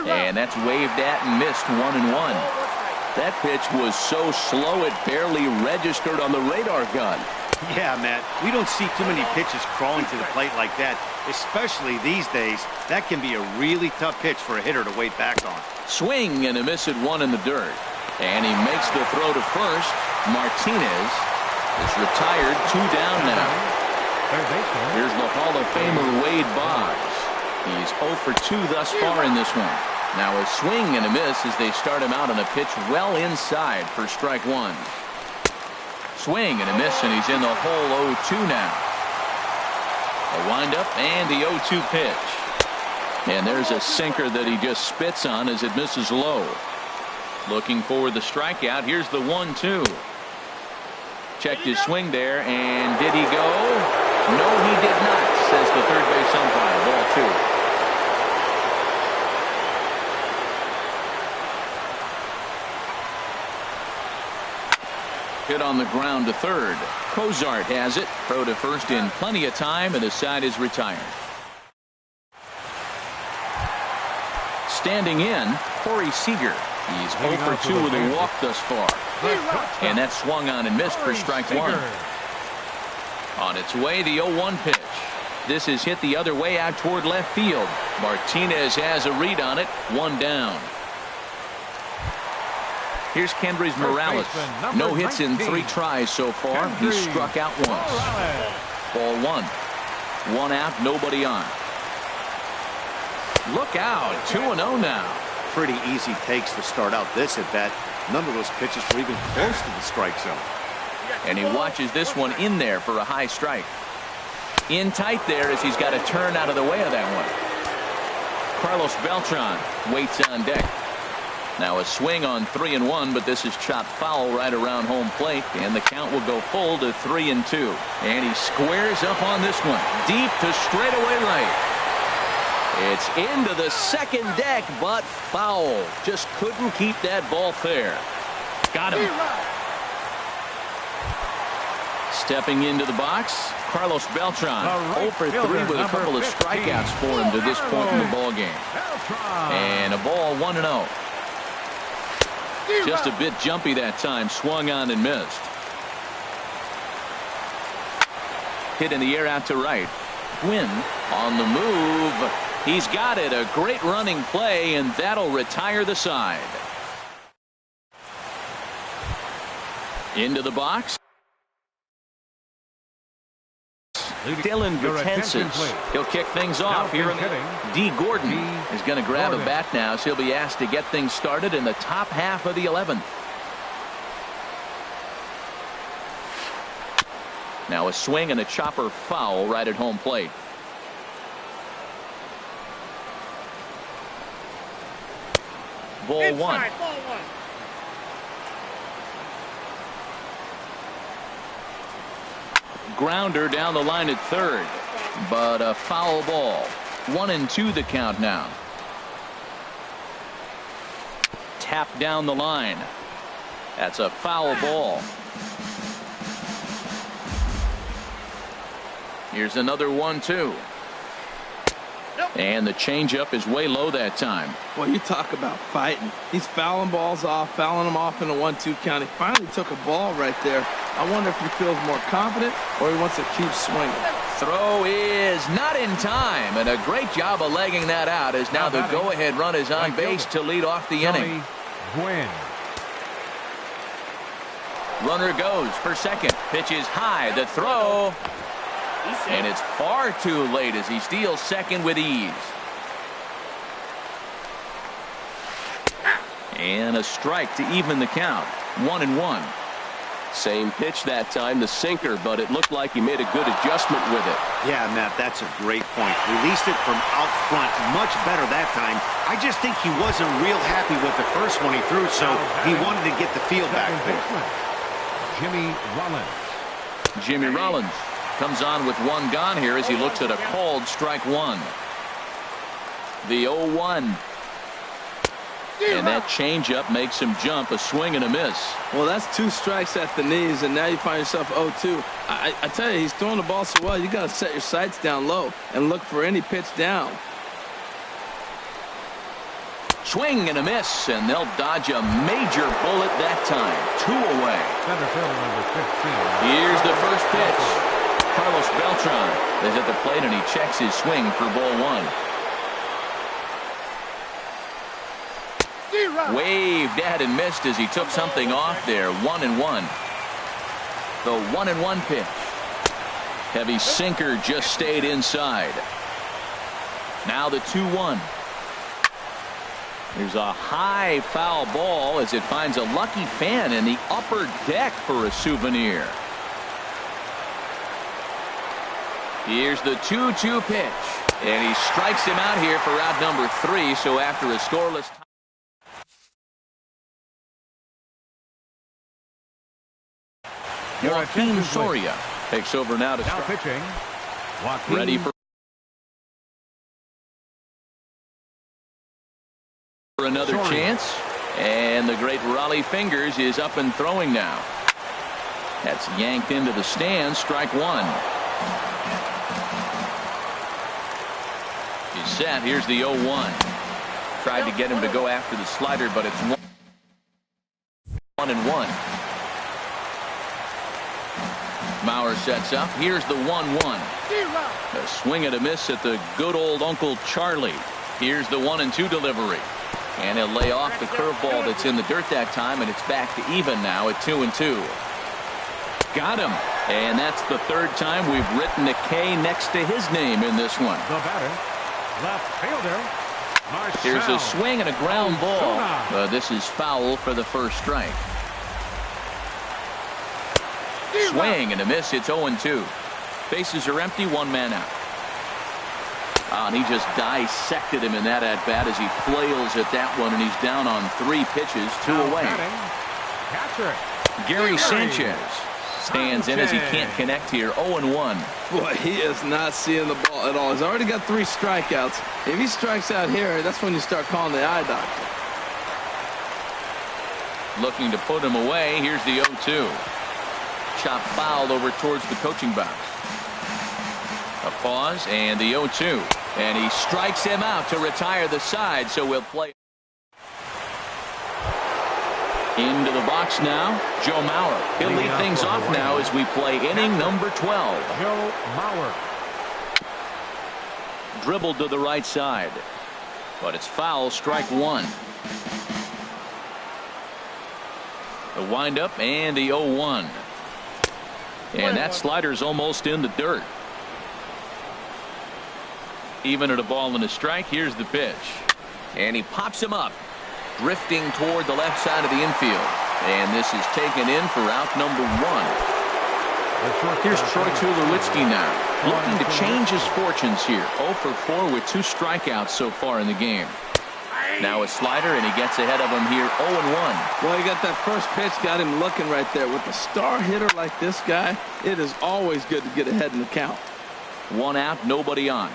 Speaker 1: And that's waved at and missed, 1-1. That pitch was so slow it barely registered on the radar gun.
Speaker 3: Yeah, Matt, we don't see too many pitches crawling to the plate like that, especially these days. That can be a really tough pitch for a hitter to wait back on.
Speaker 1: Swing and a miss at 1 in the dirt. And he makes the throw to first. Martinez is retired, 2 down now. Here's the Hall of Famer Wade Boggs. He's 0 for 2 thus far in this one. Now a swing and a miss as they start him out on a pitch well inside for strike 1. Swing and a miss, and he's in the hole 0-2 now. A windup and the 0-2 pitch. And there's a sinker that he just spits on as it misses low. Looking for the strikeout. Here's the 1-2. Checked his swing there, and did he go? No, he did not, says the third base umpire. Ball 2. Hit on the ground to third. Cozart has it. Throw to first in plenty of time, and the side is retired. Standing in, Corey Seager. He's 0 for 2 with a walk thus far. And that swung on and missed for strike 1. On its way, the 0-1 pitch. This is hit the other way out toward left field. Martinez has a read on it. 1 down. Here's Kendrys Morales. No hits in 3 tries so far. He struck out once. Ball 1. 1 out, nobody on. Look out, 2-0 now.
Speaker 3: Pretty easy takes to start out this at bat. None of those pitches were even close to the strike zone.
Speaker 1: And he watches this one in there for a high strike. In tight there as he's got to turn out of the way of that one. Carlos Beltran waits on deck. Now a swing on 3-1, but this is chopped foul right around home plate, and the count will go full to 3-2. And he squares up on this one, deep to straightaway right. It's into the second deck, but foul. Just couldn't keep that ball fair. Got him. Stepping into the box, Carlos Beltran, 0 for 3 with a couple of strikeouts for him to this point in the ball game. And a ball 1-0. Just a bit jumpy that time, swung on and missed. Hit in the air out to right. Quinn on the move. He's got it. A great running play, and that'll retire the side. Into the box. Dylan Betances. He'll kick things off here. D. Gordon is going to grab a bat now, so he'll be asked to get things started in the top half of the 11th. Now a swing and a chopper foul right at home plate. Ball 1. Grounder down the line at third, but a foul ball. 1-2 the count now. Tap down the line. That's a foul ball. Here's another 1-2. And the changeup is way low that time.
Speaker 4: Well, you talk about fighting. He's fouling balls off, fouling them off in a 1-2 count. He finally took a ball right there. I wonder if he feels more confident or he wants to keep swinging.
Speaker 1: Throw is not in time, and a great job of legging that out as now the go-ahead run is on base to lead off the inning. Runner goes for second. Pitch is high. The throw. And it's far too late as he steals second with ease. And a strike to even the count. 1-1. Same pitch that time, the sinker, but it looked like he made a good adjustment with it.
Speaker 3: Yeah, Matt, that's a great point. Released it from out front much better that time. I just think he wasn't real happy with the first one he threw, so he wanted to get the feel back there.
Speaker 2: Jimmy
Speaker 1: Rollins comes on with one gone here as he looks at a called strike 1. The 0-1. And that changeup makes him jump, a swing and a miss.
Speaker 4: Well, that's 2 strikes at the knees, and now you find yourself 0-2. I tell you, he's throwing the ball so well, you got to set your sights down low and look for any pitch down.
Speaker 1: Swing and a miss, and they'll dodge a major bullet that time. 2 away. Here's the first pitch. Carlos Beltran is at the plate, and he checks his swing for ball 1. Waved at and missed as he took something off there. 1-1. The 1-1 pitch. Heavy sinker just stayed inside. Now the 2-1. There's a high foul ball as it finds a lucky fan in the upper deck for a souvenir. Here's the 2-2 pitch. And he strikes him out here for out number 3. So after a scoreless tie. Joaquin Soria takes over now to start.
Speaker 2: Pitching.
Speaker 1: Ready for another chance. And the great Raleigh Fingers is up and throwing now. That's yanked into the stands. Strike 1. He's set. Here's the 0-1. Tried to get him to go after the slider, but it's 1-1. Mauer sets up. Here's the 1-1. A swing and a miss at the good old Uncle Charlie. Here's the 1-2 delivery. And he'll lay off the curveball that's in the dirt that time, and it's back to even now at 2-2. Got him. And that's the third time we've written a K next to his name in this one.
Speaker 2: The batter, left fielder, Marcel.
Speaker 1: Here's a swing and a ground ball. This is foul for the first strike. Swing and a miss. It's 0-2. Bases are empty. One man out. And he just dissected him in that at-bat as he flails at that one, and he's down on 3 pitches, 2 away.
Speaker 2: Catcher.
Speaker 1: Gary Sanchez stands in as he can't connect here. 0-1.
Speaker 4: Boy, he is not seeing the ball at all. He's already got 3 strikeouts. If he strikes out here, that's when you start calling the eye doctor.
Speaker 1: Looking to put him away. Here's the 0-2. Chop foul over towards the coaching box. A pause and the 0-2. And he strikes him out to retire the side, so we'll play. Into the box now, Joe Mauer. He'll lead things off now as we play inning number 12.
Speaker 2: Joe Mauer.
Speaker 1: Dribbled to the right side, but it's foul, strike 1. The windup and the 0-1. And that slider's almost in the dirt. Even at a ball and a strike, here's the pitch. And he pops him up, drifting toward the left side of the infield. And this is taken in for out number 1. Here's Troy Tulowitzki now, looking to change his fortunes here. 0 for 4 with 2 strikeouts so far in the game. Now a slider, and he gets ahead of him here, 0-1.
Speaker 4: Well, he got that first pitch, got him looking right there. With a star hitter like this guy, it is always good to get ahead in the count.
Speaker 1: 1 out, nobody on.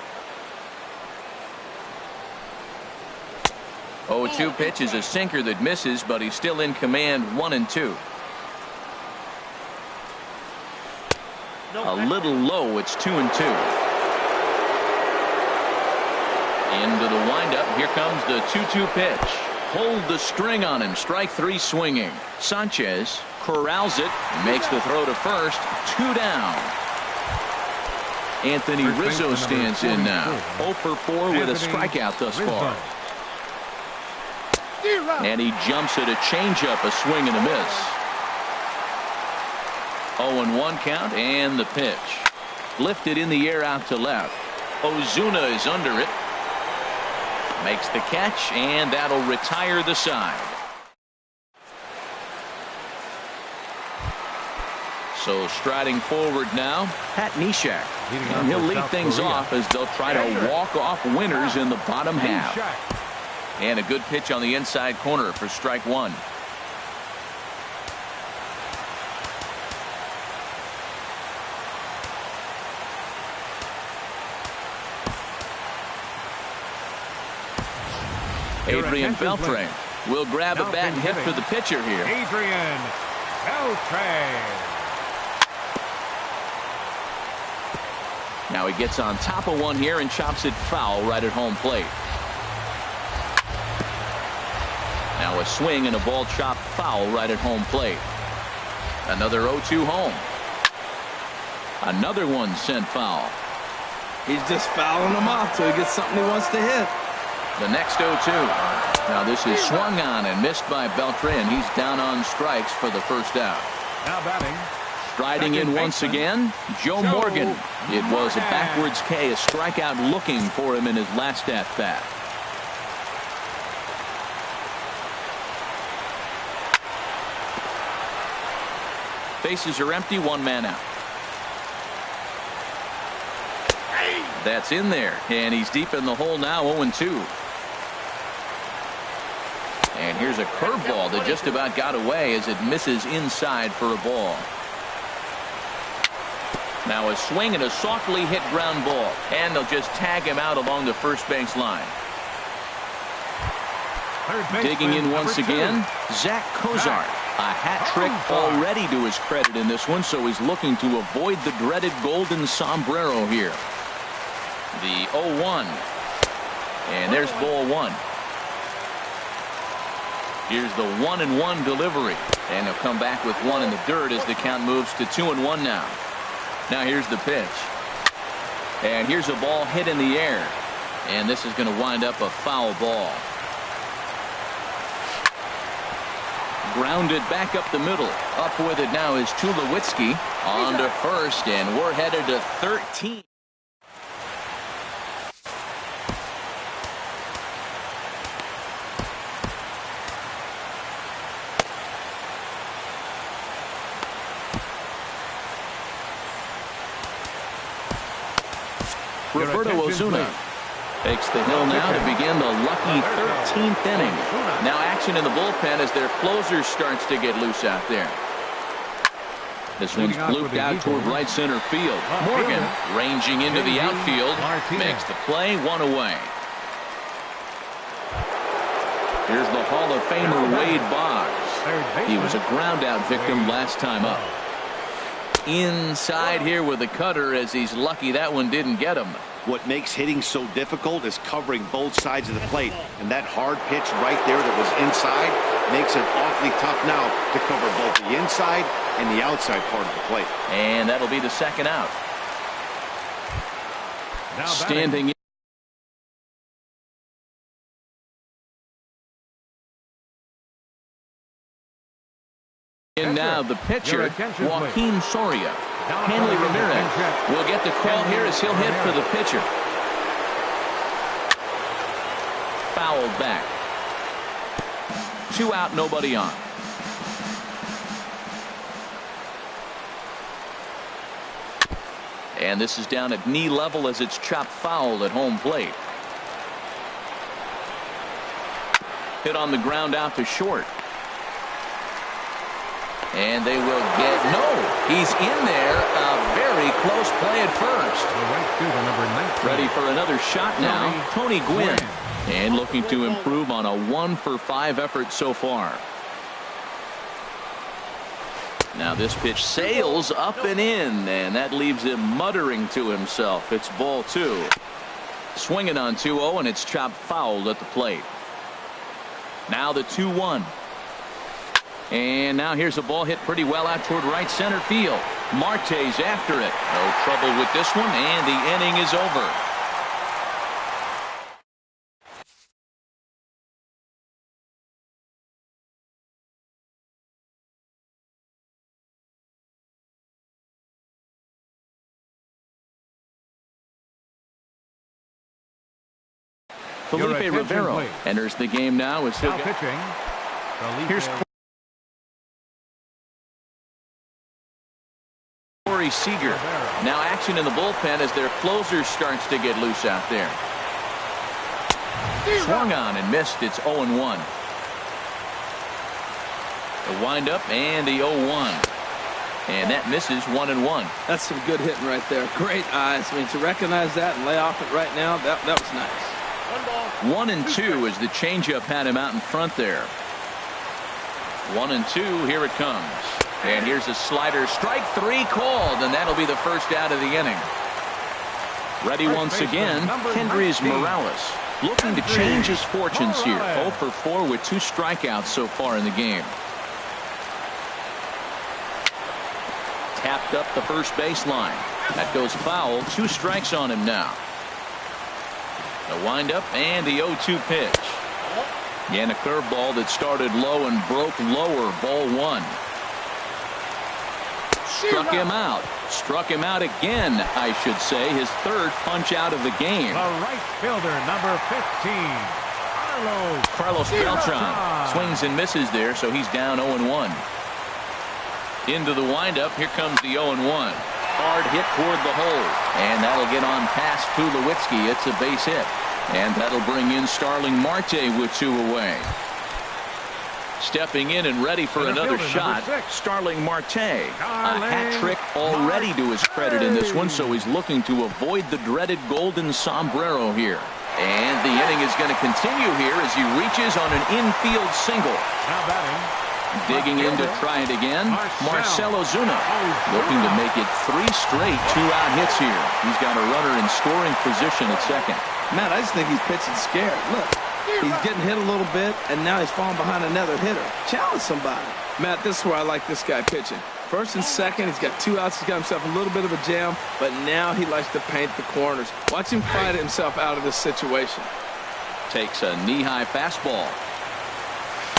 Speaker 1: 0-2 pitch is a sinker that misses, but he's still in command. 1-2. A little low. It's 2-2. Into the windup. Here comes the 2-2 pitch. Hold the string on him. Strike 3 swinging. Sanchez corrals it. Makes the throw to first. 2 down. Anthony Rizzo stands in now. 0 for 4 with a strikeout thus far. And he jumps at a changeup, a swing and a miss. 0-1 count, and the pitch. Lifted in the air out to left. Ozuna is under it. Makes the catch, and that'll retire the side. So striding forward now, Pat Neshek. And he'll lead things off as they'll try to walk off winners in the bottom half. And a good pitch on the inside corner for strike 1. Adrian Beltre will grab a bat and hit for the pitcher here.
Speaker 2: Adrian Beltre.
Speaker 1: Now he gets on top of one here and chops it foul right at home plate. Now a swing and a ball chopped foul right at home plate. Another 0-2 home. Another one sent foul.
Speaker 4: He's just fouling them off till he gets something he wants to hit.
Speaker 1: The next 0-2. Now this is swung on and missed by Beltre, and he's down on strikes for the first out.
Speaker 2: Now batting.
Speaker 1: Striding in once again, Joe Morgan. It was a backwards K, a strikeout looking for him in his last at bat. Bases are empty, 1 man out. That's in there, and he's deep in the hole now, 0-2. And here's a curveball that just about got away as it misses inside for a ball. Now a swing and a softly hit ground ball, and they'll just tag him out along the first base line. Digging in once again, Zach Cozart. A hat trick already to his credit in this one, so he's looking to avoid the dreaded golden sombrero here. The 0-1. And there's ball 1. Here's the 1-1 delivery. And he'll come back with 1 in the dirt as the count moves to 2-1 now. Now here's the pitch. And here's a ball hit in the air. And this is going to wind up a foul ball. grounded back up the middle. Up with it now is Tulowitzki on to first, and we're headed to 13. Roberto Ozuna takes the hill now to begin the lucky 13th inning. Now action in the bullpen as their closer starts to get loose out there. This one's blooped out toward right center field. Morgan ranging into the outfield, makes the play, one away. Here's the Hall of Famer Wade Boggs. He was a ground out victim last time up. Inside here with the cutter, as he's lucky that one didn't get him.
Speaker 3: What makes hitting so difficult is covering both sides of the plate, and that hard pitch right there that was inside makes it awfully tough now to cover both the inside and the outside part of the plate.
Speaker 1: And that'll be the second out.
Speaker 2: Now
Speaker 1: standing in now the pitcher, Joaquin Soria. Hanley Ramirez will get the call here as he'll hit for the pitcher. Fouled back. 2 out, nobody on. And this is down at knee level as it's chopped foul at home plate. Hit on the ground out to short. And they will get he's in there. A very close play at first. Ready for another shot now. Tony Gwynn. And looking to improve on a 1-for-5 effort so far. Now this pitch sails up and in, and that leaves him muttering to himself. It's ball 2. Swinging on 2-0, and it's chopped foul at the plate. Now the 2-1. And now here's a ball hit pretty well out toward right center field. Marte's after it. No trouble with this one, and the inning is over. Felipe Rivero enters the game now. It's still
Speaker 2: pitching.
Speaker 1: Here's Seager. Now action in the bullpen as their closer starts to get loose out there. Swung on and missed. It's 0-1. The windup and the 0-1. And that misses 1-1.
Speaker 4: That's some good hitting right there. Great eyes. I mean, to recognize that and lay off it right now, that was nice.
Speaker 1: 1-2 as the changeup had him out in front there. 1-2. Here it comes. And here's a slider. Strike 3 called, and that'll be the first out of the inning. Ready once again, Kendrys Morales. Looking to change his fortunes here. 0-for-4 with 2 strikeouts so far in the game. Tapped up the first baseline. That goes foul. 2 strikes on him now. The windup and the 0-2 pitch. And a curveball that started low and broke lower. Ball 1. Struck him out. Struck him out again, I should say. His 3rd punch out of the game.
Speaker 2: The right fielder, number 15,
Speaker 1: Carlos Beltran swings and misses there, so he's down 0-1. Into the windup. Here comes the 0-1. Hard hit toward the hole. And that'll get on past Tulowitzki. It's a base hit. And that'll bring in Starling Marte with 2 away. Stepping in and ready for another shot, Starling Marte. A hat trick already to his credit in this one, so he's looking to avoid the dreaded golden sombrero here. And the inning is going to continue here as he reaches on an infield single.
Speaker 2: Now batting.
Speaker 1: Digging in to try it again, Marcell Ozuna. Looking to make it 3 straight 2-out hits here. He's got a runner in scoring position at second.
Speaker 4: Matt, I just think he's pitching scared. Look. He's getting hit a little bit, and now he's falling behind another hitter. Challenge somebody. Matt, this is where I like this guy pitching. First and second, he's got 2 outs. He's got himself a little bit of a jam, but now he likes to paint the corners. Watch him fight himself out of this situation.
Speaker 1: Takes a knee-high fastball.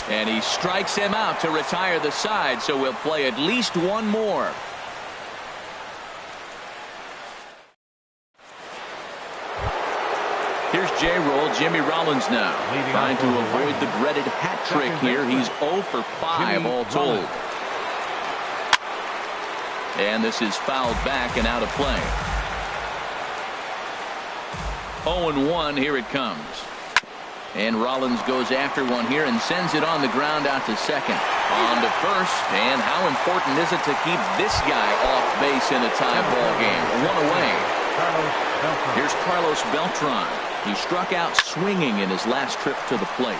Speaker 1: And he strikes him out to retire the side, so we'll play at least one more. Here's J-Roll, Jimmy Rollins now, trying to avoid the dreaded hat trick here. He's 0 for 5 all told. And this is fouled back and out of play. 0-1, here it comes. And Rollins goes after one here and sends it on the ground out to second. On to first, and how important is it to keep this guy off base in a tie ball game? One away. Here's Carlos Beltran. He struck out swinging in his last trip to the plate.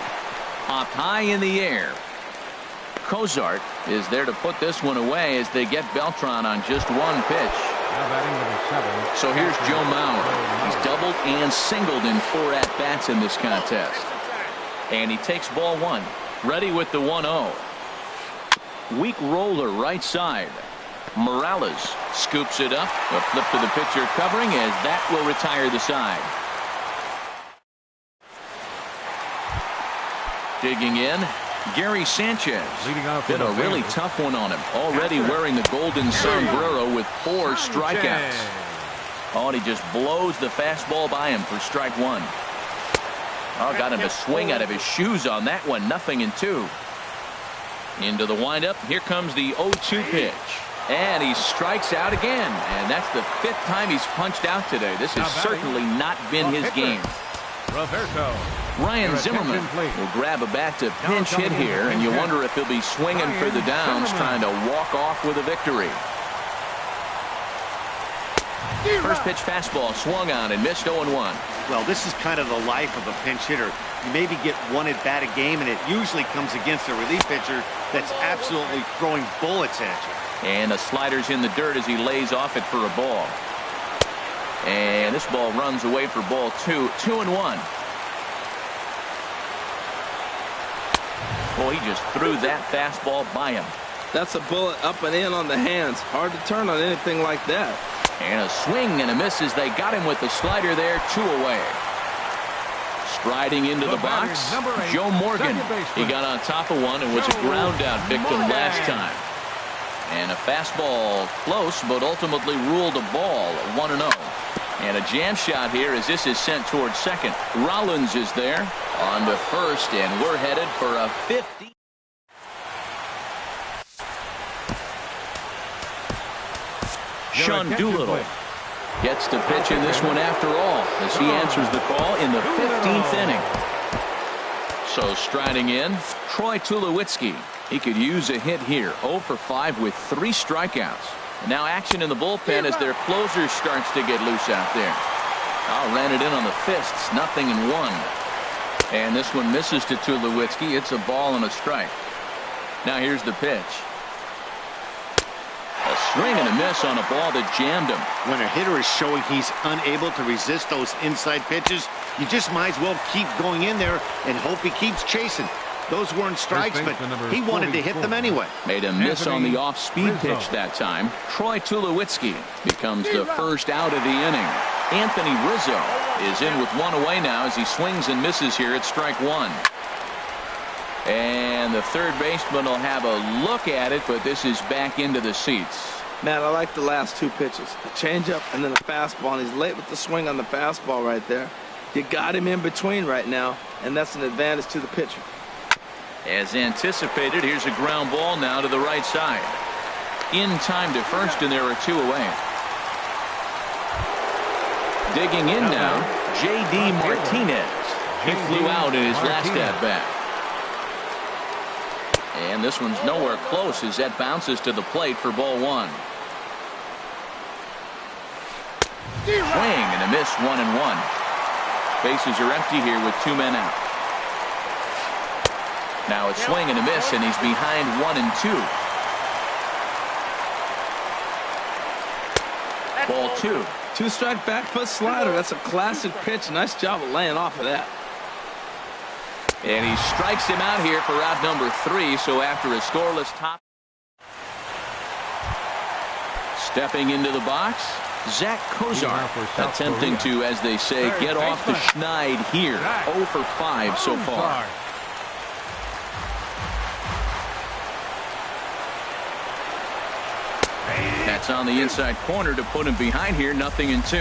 Speaker 1: Popped high in the air. Cozart is there to put this one away as they get Beltran on just one pitch. So here's Joe Mauer. He's doubled and singled in 4 at-bats in this contest. And he takes ball 1. Ready with the 1-0. Weak roller right side. Morales scoops it up. A flip to the pitcher covering as that will retire the side. Digging in, Gary Sanchez. Been a really tough one on him. Already wearing the golden sombrero with 4 strikeouts. Oh, and he just blows the fastball by him for strike 1. Oh, got him to swing out of his shoes on that one. 0-2. Into the windup. Here comes the 0-2 pitch. And he strikes out again. And that's the 5th time he's punched out today. This has certainly not been his game. Ryan Zimmerman will grab a bat to pinch hit here, and you wonder if he'll be swinging for the downs, trying to walk off with a victory. First pitch fastball swung on and missed. 0-1.
Speaker 3: Well, this is kind of the life of a pinch hitter. You maybe get 1 at bat a game, and it usually comes against a relief pitcher that's absolutely throwing bullets at you.
Speaker 1: And the slider's in the dirt as he lays off it for a ball. And this ball runs away for ball 2. 2-1. Boy, he just threw that fastball by him.
Speaker 4: That's a bullet up and in on the hands. Hard to turn on anything like that.
Speaker 1: And a swing and a miss as they got him with the slider there. 2 away. Striding into the box, Joe Morgan. He got on top of one and was a ground out victim last time. And a fastball close, but ultimately ruled a ball. 1-0. And a jam shot here as this is sent towards second. Rollins is there on to first, and we're headed for a 50. Sean Doolittle gets to pitch in this one after all as he answers the call in the 15th inning. So striding in, Troy Tulowitzki. He could use a hit here. 0 for 5 with 3 strikeouts. And now action in the bullpen as their closer starts to get loose out there. Oh, ran it in on the fists. 0-1. And this one misses to Tulowitzki. It's a ball and a strike. Now here's the pitch. A swing and a miss on a ball that jammed him.
Speaker 3: When a hitter is showing he's unable to resist those inside pitches, you just might as well keep going in there and hope he keeps chasing. Those weren't strikes, but he wanted to hit them anyway.
Speaker 1: Made a miss on the off-speed pitch that time. Troy Tulowitzki becomes the first out of the inning. Anthony Rizzo is in with 1 away now as he swings and misses here at strike 1. And the third baseman will have a look at it, but this is back into the seats.
Speaker 4: Man, I like the last 2 pitches. A changeup and then a fastball, and he's late with the swing on the fastball right there. You got him in between right now, and that's an advantage to the pitcher.
Speaker 1: As anticipated, here's a ground ball now to the right side. In time to first, and there are 2 away. Digging in now, J.D. Martinez. He flew out in his last at-bat. And this one's nowhere close as that bounces to the plate for ball 1. Swing and a miss. 1-1. Bases are empty here with 2 men out. Now a swing and a miss, and he's behind 1-2. Ball 2.
Speaker 4: 2-strike back foot slider. That's a classic pitch. Nice job of laying off of that.
Speaker 1: And he strikes him out here for out number 3. So after a scoreless top. Stepping into the box, Zach Cozart attempting to, as they say, get off the schneid here. 0 for 5 so far. Gets on the inside corner to put him behind here. 0-2.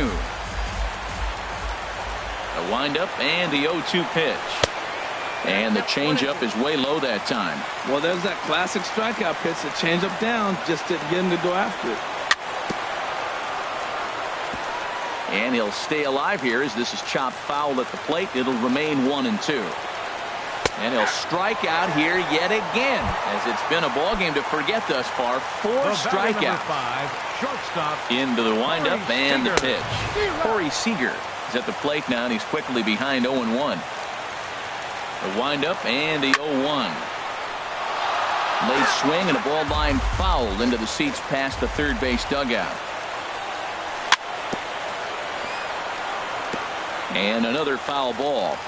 Speaker 1: The windup and the 0-2 pitch. And the changeup is way low that time.
Speaker 4: Well, there's that classic strikeout pitch. The changeup down, just didn't get him to go after it.
Speaker 1: And he'll stay alive here as this is chopped foul at the plate. It'll remain 1-2. And he'll strike out here yet again, as it's been a ball game to forget thus far. 4 strikeouts.
Speaker 2: 5, shortstop.
Speaker 1: Into the windup
Speaker 2: Corey
Speaker 1: and the
Speaker 2: Seager.
Speaker 1: pitch. Corey Seager is at the plate now, and he's quickly behind 0-1. The windup and the 0-1. Late swing and a ball line foul into the seats past the third base dugout. And another foul ball.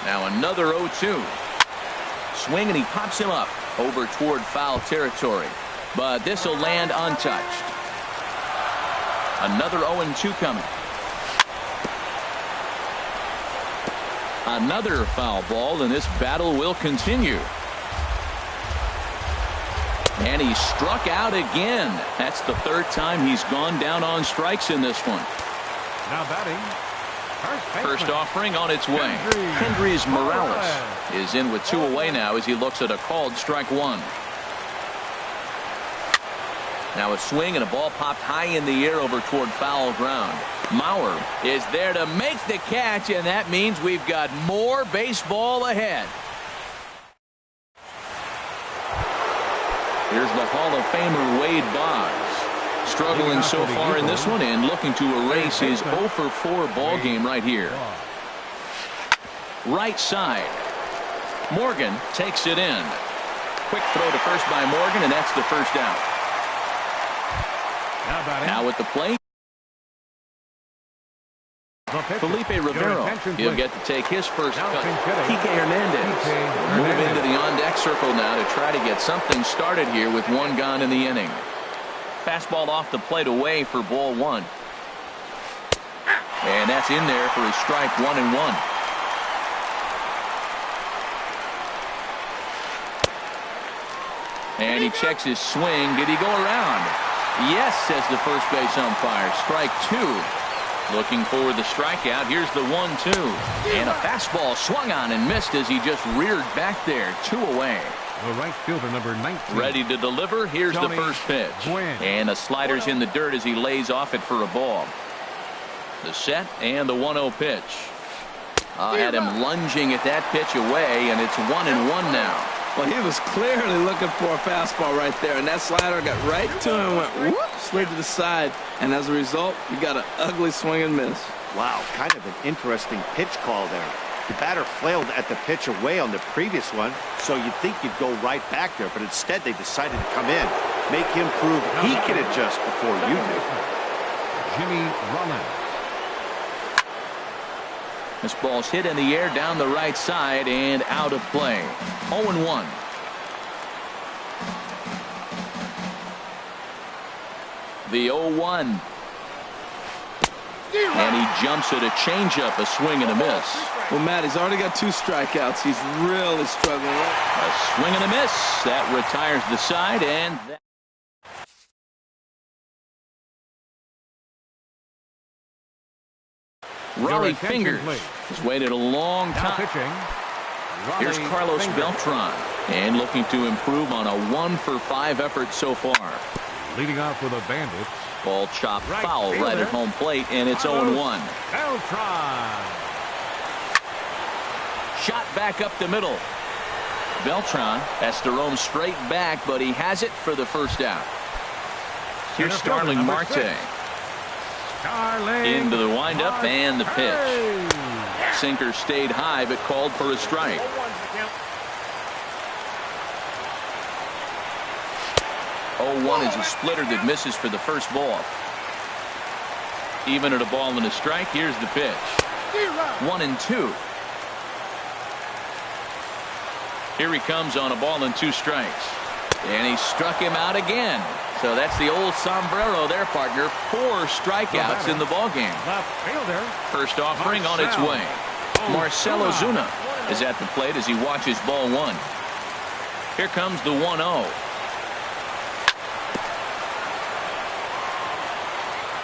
Speaker 1: Now another 0-2. Swing and he pops him up over toward foul territory. But this will land untouched. Another 0-2 coming. Another foul ball, and this battle will continue. And he struck out again. That's the third time he's gone down on strikes in this one.
Speaker 2: Now batting,
Speaker 1: First offering on its way. Hendrys Morales is in with 2 away now as he looks at a called strike 1. Now a swing and a ball popped high in the air over toward foul ground. Mauer is there to make the catch, and that means we've got more baseball ahead. Here's the Hall of Famer Wade Boggs. Struggling so far in this one and looking to erase his 0-for-4 ball game right here. Right side. Morgan takes it in. Quick throw to first by Morgan, and that's the first out. Now at the plate, Felipe Rivero. He'll get to take his first cut. Kike Hernandez will move into the on-deck circle now to try to get something started here with 1 gone in the inning. Fastball off the plate away for ball 1. And that's in there for his strike 1-1. And he checks his swing. Did he go around? Yes, says the first base umpire. Strike 2. Looking for the strikeout. Here's the 1-2. And a fastball swung on and missed as he just reared back there. 2 away.
Speaker 2: The right fielder, number 19.
Speaker 1: Ready to deliver. Here's the first pitch. And the slider's in the dirt as he lays off it for a ball. The set and the 1-0 pitch. Had him lunging at that pitch away, and it's 1-1 now.
Speaker 4: Well, he was clearly looking for a fastball right there, and that slider got right to him and went whoop, slid to the side, and as a result, you got an ugly swing and miss.
Speaker 3: Wow, kind of an interesting pitch call there. The batter flailed at the pitch away on the previous one, so you'd think you'd go right back there, but instead they decided to come in, make him prove he can adjust before you do.
Speaker 2: Jimmy Rollins.
Speaker 1: This ball's hit in the air down the right side and out of play. 0-1. The 0-1. And he jumps at a changeup, a swing and a miss.
Speaker 4: Well, Matt, he's already got 2 strikeouts. He's really struggling.
Speaker 1: A swing and a miss. That retires the side, and that Raleigh Fingers has waited a long time. Here's Carlos Beltran, and looking to improve on a 1-for-5 effort so far.
Speaker 2: Leading off with a Bandits.
Speaker 1: Ball chopped foul right at home plate, and it's 0-1.
Speaker 2: Beltran.
Speaker 1: Shot back up the middle. Beltran has to roam straight back, but he has it for the first out. Here's Starling Marte. Into the windup and the pitch. Sinker stayed high, but called for a strike. Oh, 1 is a splitter that misses for the first ball. Even at a ball and a strike, here's the pitch. 1-2. Here he comes on a ball and 2 strikes. And he struck him out again. So that's the old sombrero there, partner. 4 strikeouts in the ballgame. First offering on its way. Marcell Ozuna is at the plate as he watches ball 1. Here comes the 1-0.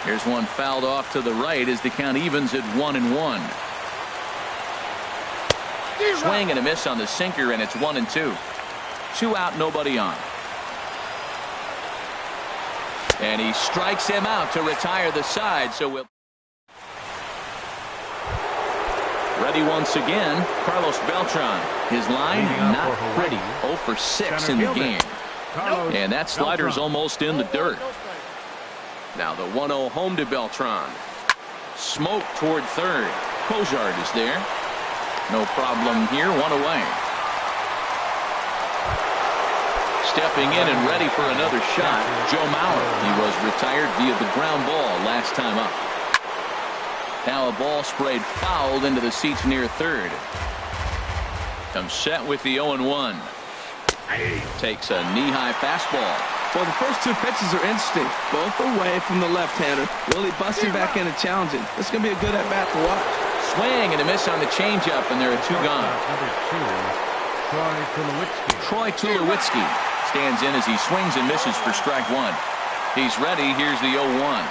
Speaker 1: Here's one fouled off to the right as the count evens at 1-1. Swing and a miss on the sinker, and it's 1-2. 2 out, nobody on. And he strikes him out to retire the side. So we'll ready once again. Carlos Beltran. His line not pretty. 0 for 6 in the game. And that slider's almost in the dirt. Now the 1-0 home to Beltran. Smoke toward third. Cozart is there. No problem here. 1 away. Stepping in and ready for another shot, Joe Mauer. He was retired via the ground ball last time up. Now a ball sprayed fouled into the seats near third. Comes set with the 0-1. Takes a knee-high fastball.
Speaker 4: Well, the first 2 pitches are interesting. Both away from the left-hander. Really busting back in and challenging. This is going to be a good at-bat to watch.
Speaker 1: Swing and a miss on the changeup, and there are 2 gone. Troy Tulowitzki stands in as he swings and misses for strike 1. He's ready. Here's the 0-1.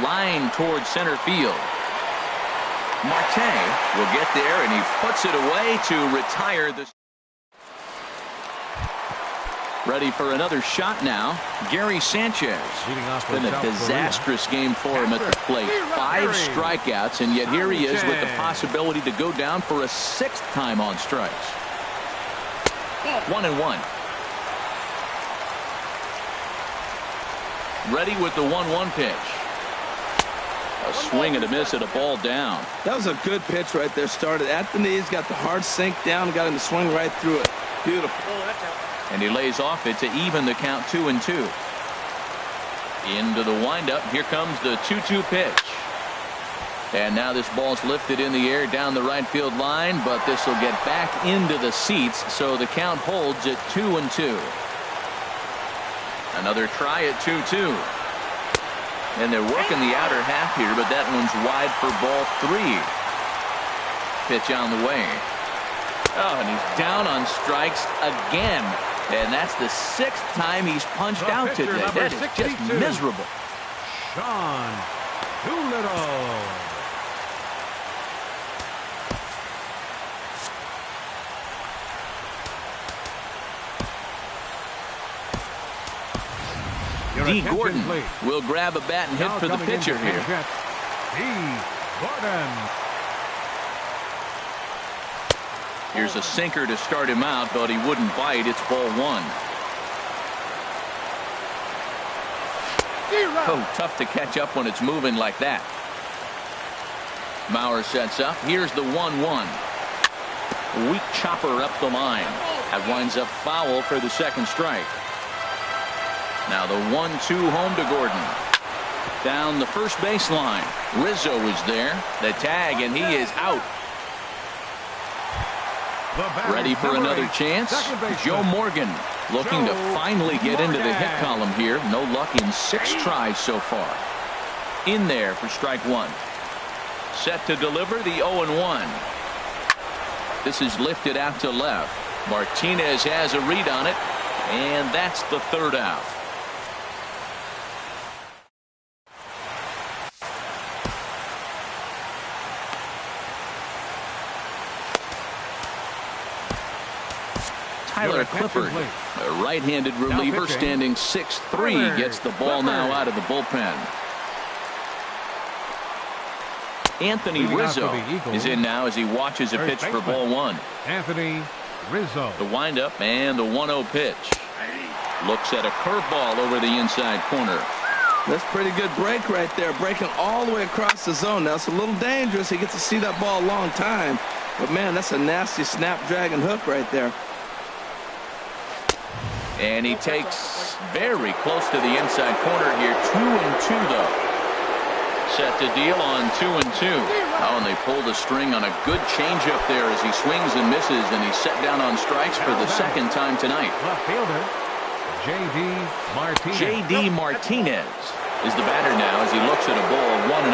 Speaker 1: Line towards center field. Marte will get there, and he puts it away to retire the. Ready for another shot now. Gary Sanchez. It's been a disastrous game for him at the plate. 5 strikeouts, and yet here he is with the possibility to go down for a 6th time on strikes. 1-1. Ready with the 1-1 pitch. A swing and a miss at a ball down.
Speaker 4: That was a good pitch right there. Started at the knees, got the hard sink down, got him to swing right through it. Beautiful.
Speaker 1: And he lays off it to even the count 2-2. Into the windup. Here comes the 2-2 pitch. And now this ball's lifted in the air down the right field line, but this will get back into the seats, so the count holds at 2-2. Another try at 2-2. And they're working the outer half here, but that one's wide for ball 3. Pitch on the way. Oh, and he's down on strikes again. And that's the 6th time he's punched out today. That is just miserable.
Speaker 2: Sean Doolittle.
Speaker 1: D. Gordon will grab a bat and hit for the pitcher here.
Speaker 2: D. Gordon.
Speaker 1: Here's a sinker to start him out, but he wouldn't bite. It's ball 1. Oh, tough to catch up when it's moving like that. Mauer sets up. Here's the 1-1. Weak chopper up the line. That winds up foul for the 2nd strike. Now the 1-2 home to Gordon. Down the first baseline. Rizzo is there. The tag, and he is out. Ready for another chance. Joe Morgan looking to finally get into the hit column here. No luck in 6 tries so far. In there for strike 1. Set to deliver the 0-1. This is lifted out to left. Martinez has a read on it, and that's the 3rd out. Tyler Clifford, a right-handed reliever standing 6'3", gets the ball now out of the bullpen. Anthony Rizzo is in now as he watches a pitch for ball 1.
Speaker 2: Anthony Rizzo.
Speaker 1: The windup and the 1-0 pitch. Looks at a curveball over the inside corner.
Speaker 4: That's pretty good break right there, breaking all the way across the zone. Now it's a little dangerous. He gets to see that ball a long time, but man, that's a nasty snapdragon hook right there.
Speaker 1: And he takes very close to the inside corner here. 2-2 though. Set to deal on 2-2. Oh, and they pull the string on a good changeup there as he swings and misses, and he's set down on strikes for the 2nd time tonight.
Speaker 2: Left fielder J.D. Martinez.
Speaker 1: J.D. Martinez is the batter now as he looks at a ball 1-0.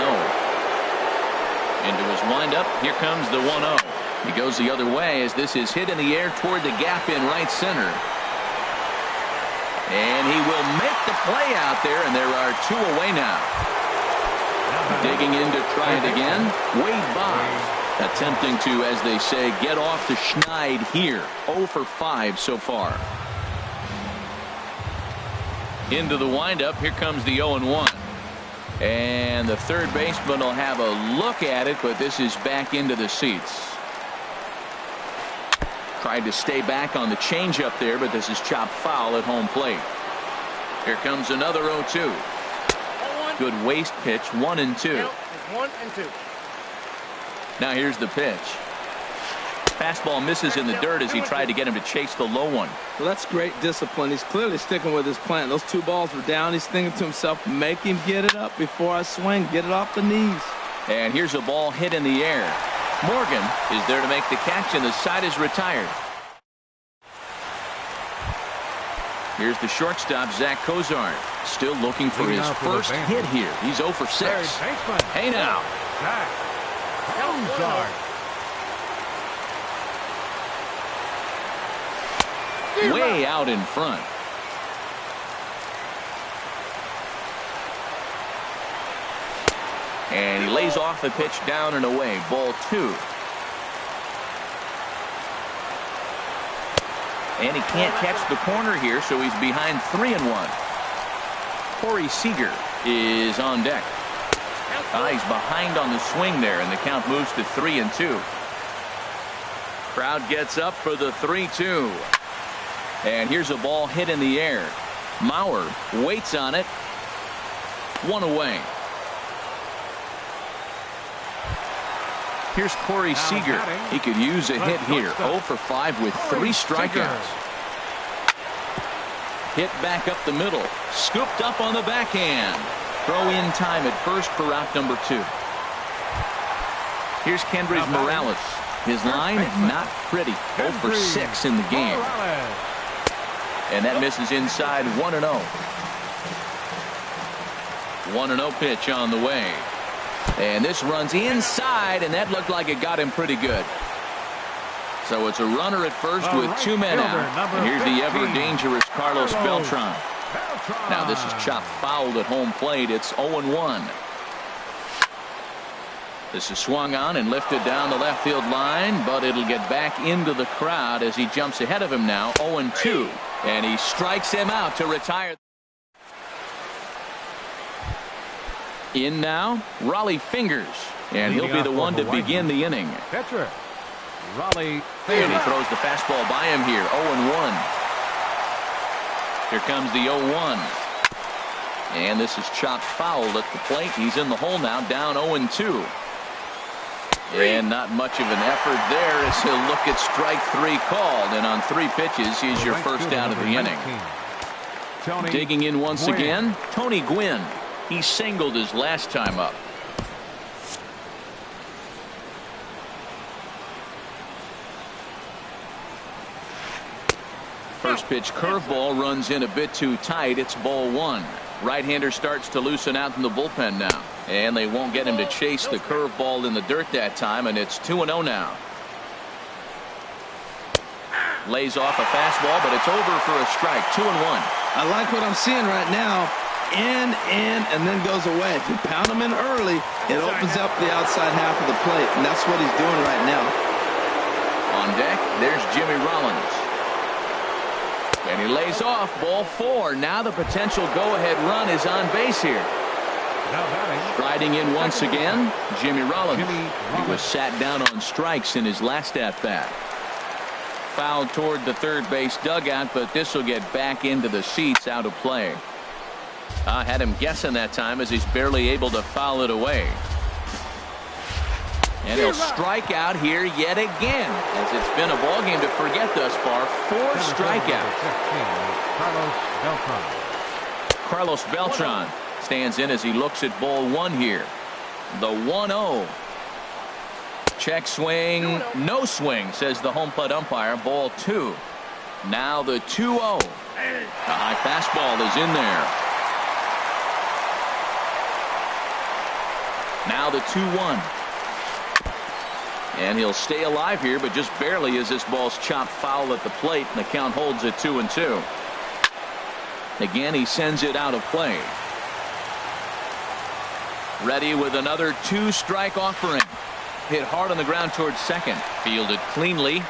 Speaker 1: Into his windup. Here comes the 1-0. He goes the other way as this is hit in the air toward the gap in right center. And he will make the play out there, and there are 2 away now. Digging in to try it again, Wade Boggs. Attempting to, as they say, get off the schneid here. 0 for 5 so far. Into the windup. Here comes the 0-1. And the third baseman will have a look at it, but this is back into the seats. Tried to stay back on the changeup there, but this is chopped foul at home plate. Here comes another 0-2. Good waste pitch, 1-2.
Speaker 5: 1-2.
Speaker 1: Now here's the pitch. Fastball misses in the dirt as he tried to get him to chase the low one.
Speaker 4: Well, that's great discipline. He's clearly sticking with his plan. Those 2 balls were down. He's thinking to himself, make him get it up before I swing. Get it off the knees.
Speaker 1: And here's a ball hit in the air. Morgan is there to make the catch, and the side is retired. Here's the shortstop, Zach Cozart, still looking for his first hit here. He's 0 for 6. Hey now.
Speaker 2: Zach Cozart.
Speaker 1: Way out in front. And he lays off the pitch down and away. Ball 2. And he can't catch the corner here, so he's behind 3-1. Corey Seager is on deck. He's behind on the swing there, and the count moves to 3-2. Crowd gets up for the 3-2. And here's a ball hit in the air. Mauer waits on it. 1 away. Here's Corey Seager. He could use a hit here. 0 for 5 with 3 strikeouts. Hit back up the middle. Scooped up on the backhand. Throw in time at first for out number 2. Here's Kendrys Morales. His line, not pretty. 0 for 6 in the game. And that misses inside. 1-0. 1-0 pitch on the way. And this runs inside, and that looked like it got him pretty good. So it's a runner at first with 2 men out. And here's the ever-dangerous Carlos Beltran. Now this is chopped fouled at home plate. It's 0-1. This is swung on and lifted down the left field line, but it'll get back into the crowd as he jumps ahead of him now. 0-2. And he strikes him out to retire. In now, Raleigh Fingers. And he'll be the one to begin the inning.
Speaker 2: Pitcher, Raleigh
Speaker 1: Fingers. And he throws the fastball by him here. 0-1. Here comes the 0-1. And this is chopped fouled at the plate. He's in the hole now, down 0-2. And not much of an effort there as he'll look at strike 3 called. And on 3 pitches, he's your first out of the inning. Digging in once again, Tony Gwynn. He singled his last time up. First pitch curveball runs in a bit too tight. It's ball 1. Right-hander starts to loosen out in the bullpen now. And they won't get him to chase the curveball in the dirt that time, and it's 2-0 now. Lays off a fastball, but it's over for a strike. 2-1.
Speaker 4: I like what I'm seeing right now. In, and then goes away. If you pound him in early, it opens up the outside half of the plate, and that's what he's doing right now.
Speaker 1: On deck, there's Jimmy Rollins. And he lays off. Ball 4. Now the potential go-ahead run is on base here. Striding in once again, Jimmy Rollins. He was sat down on strikes in his last at-bat. Fouled toward the third base dugout, but this will get back into the seats, out of play. Had him guessing that time as he's barely able to foul it away. And he'll strike out here yet again, as it's been a ball game to forget thus far. 4 strikeouts. Carlos Beltran stands in as he looks at ball 1 here. The 1-0. Check swing, no swing, says the home plate umpire. Ball 2. Now the 2-0. The high fastball is in there. Now the 2-1. And he'll stay alive here, but just barely as this ball's chopped foul at the plate, and the count holds at 2-2. Again, he sends it out of play. Ready with another 2-strike offering. Hit hard on the ground towards second. Fielded cleanly.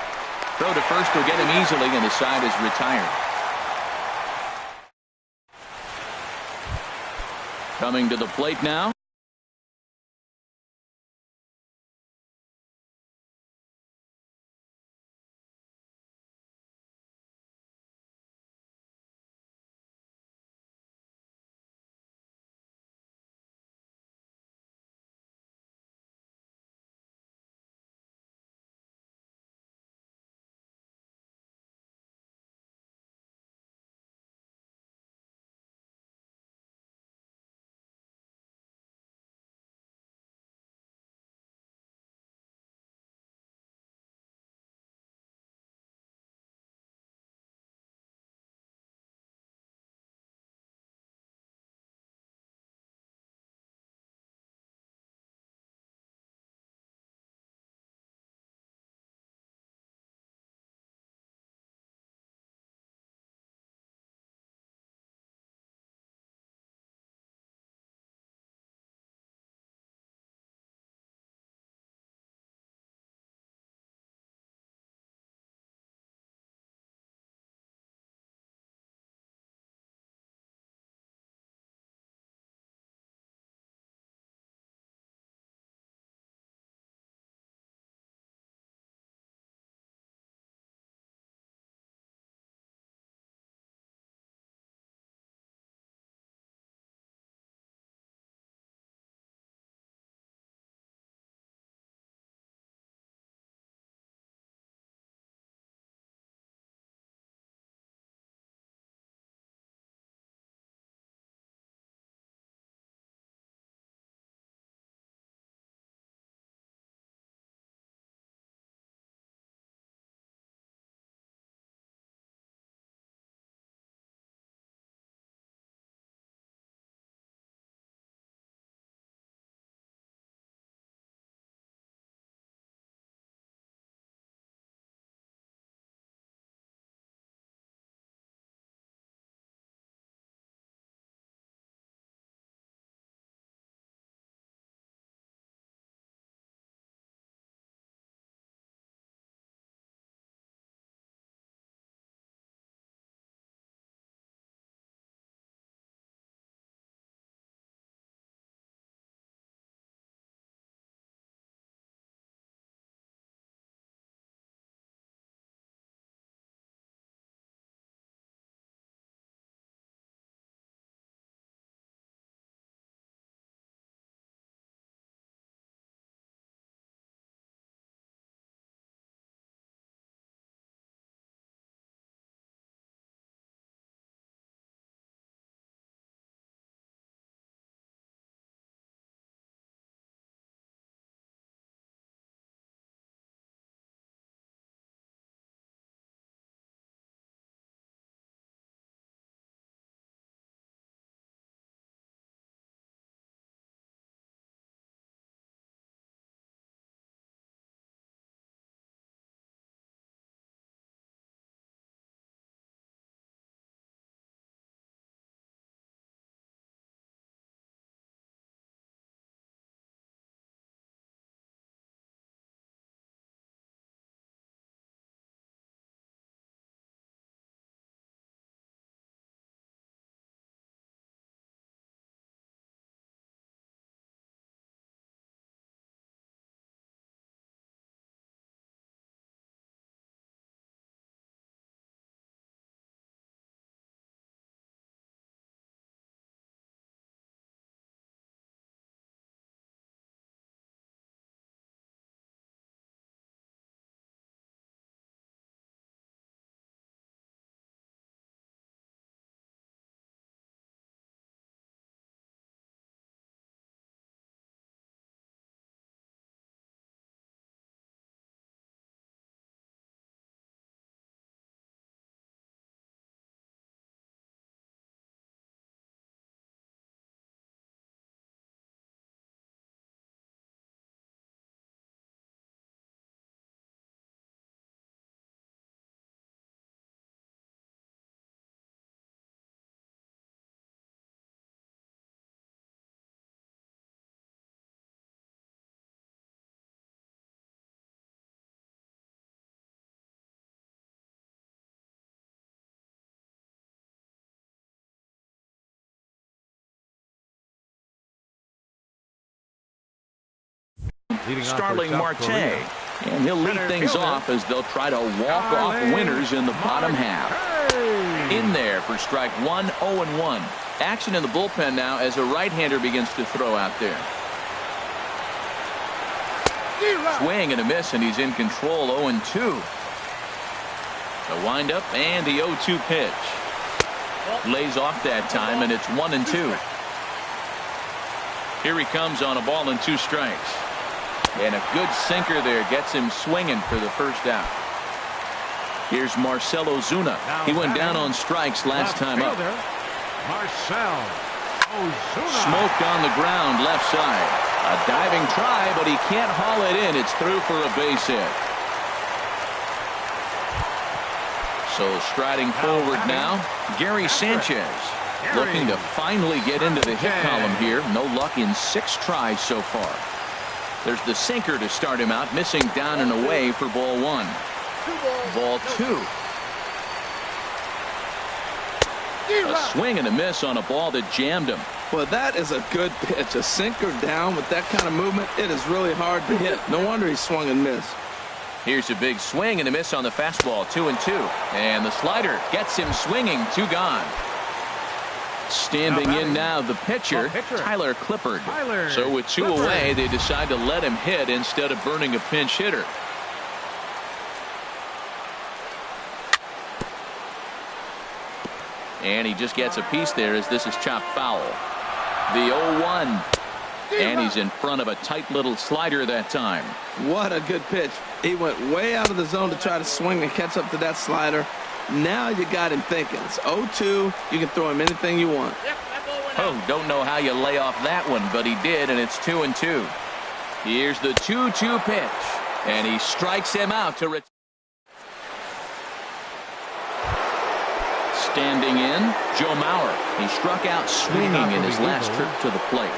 Speaker 1: Throw to first will get him easily, and the side is retired. Coming to the plate now,
Speaker 2: Leading off for
Speaker 1: Starling
Speaker 2: South
Speaker 1: Marte.
Speaker 2: Korea.
Speaker 1: And he'll lead things off as they'll try to walk off winners in the bottom half. In there for strike one, 0-1. Action in the bullpen now as a right-hander begins to throw out there. Swing and a miss, and he's in control, 0-2. The windup and the 0-2 pitch. Lays off that time, and it's 1-2. Here he comes on a ball and 2 strikes. And a good sinker there gets him swinging for the first out. Here's Marcell Ozuna. He went down on strikes last time up.
Speaker 2: Marcell Ozuna.
Speaker 1: Smoked on the ground left side. A diving try, but he can't haul it in. It's through for a base hit. So striding forward now, Gary Sanchez. Looking to finally get into the hit column here. No luck in 6 tries so far. There's the sinker to start him out, missing down and away for ball 1. Ball 2. A swing and a miss on a ball that jammed him.
Speaker 4: Well, that is a good pitch. A sinker down with that kind of movement, it is really hard to hit. No wonder he swung and missed.
Speaker 1: Here's a big swing and a miss on the fastball, 2-2. And the slider gets him swinging, 2 gone. Standing in now, the pitcher, Tyler Clippard. So with 2 away, they decide to let him hit instead of burning a pinch hitter. And he just gets a piece there as this is chopped foul. The 0-1. And he's in front of a tight little slider that time.
Speaker 4: What a good pitch. He went way out of the zone to try to swing and catch up to that slider. Now you got him thinking. It's 0-2. You can throw him anything you want.
Speaker 1: Oh, don't know how you lay off that one, but he did, and it's 2-2. Here's the 2-2 pitch. And he strikes him out to retire. Standing in, Joe Mauer. He struck out swinging in his last trip to the plate.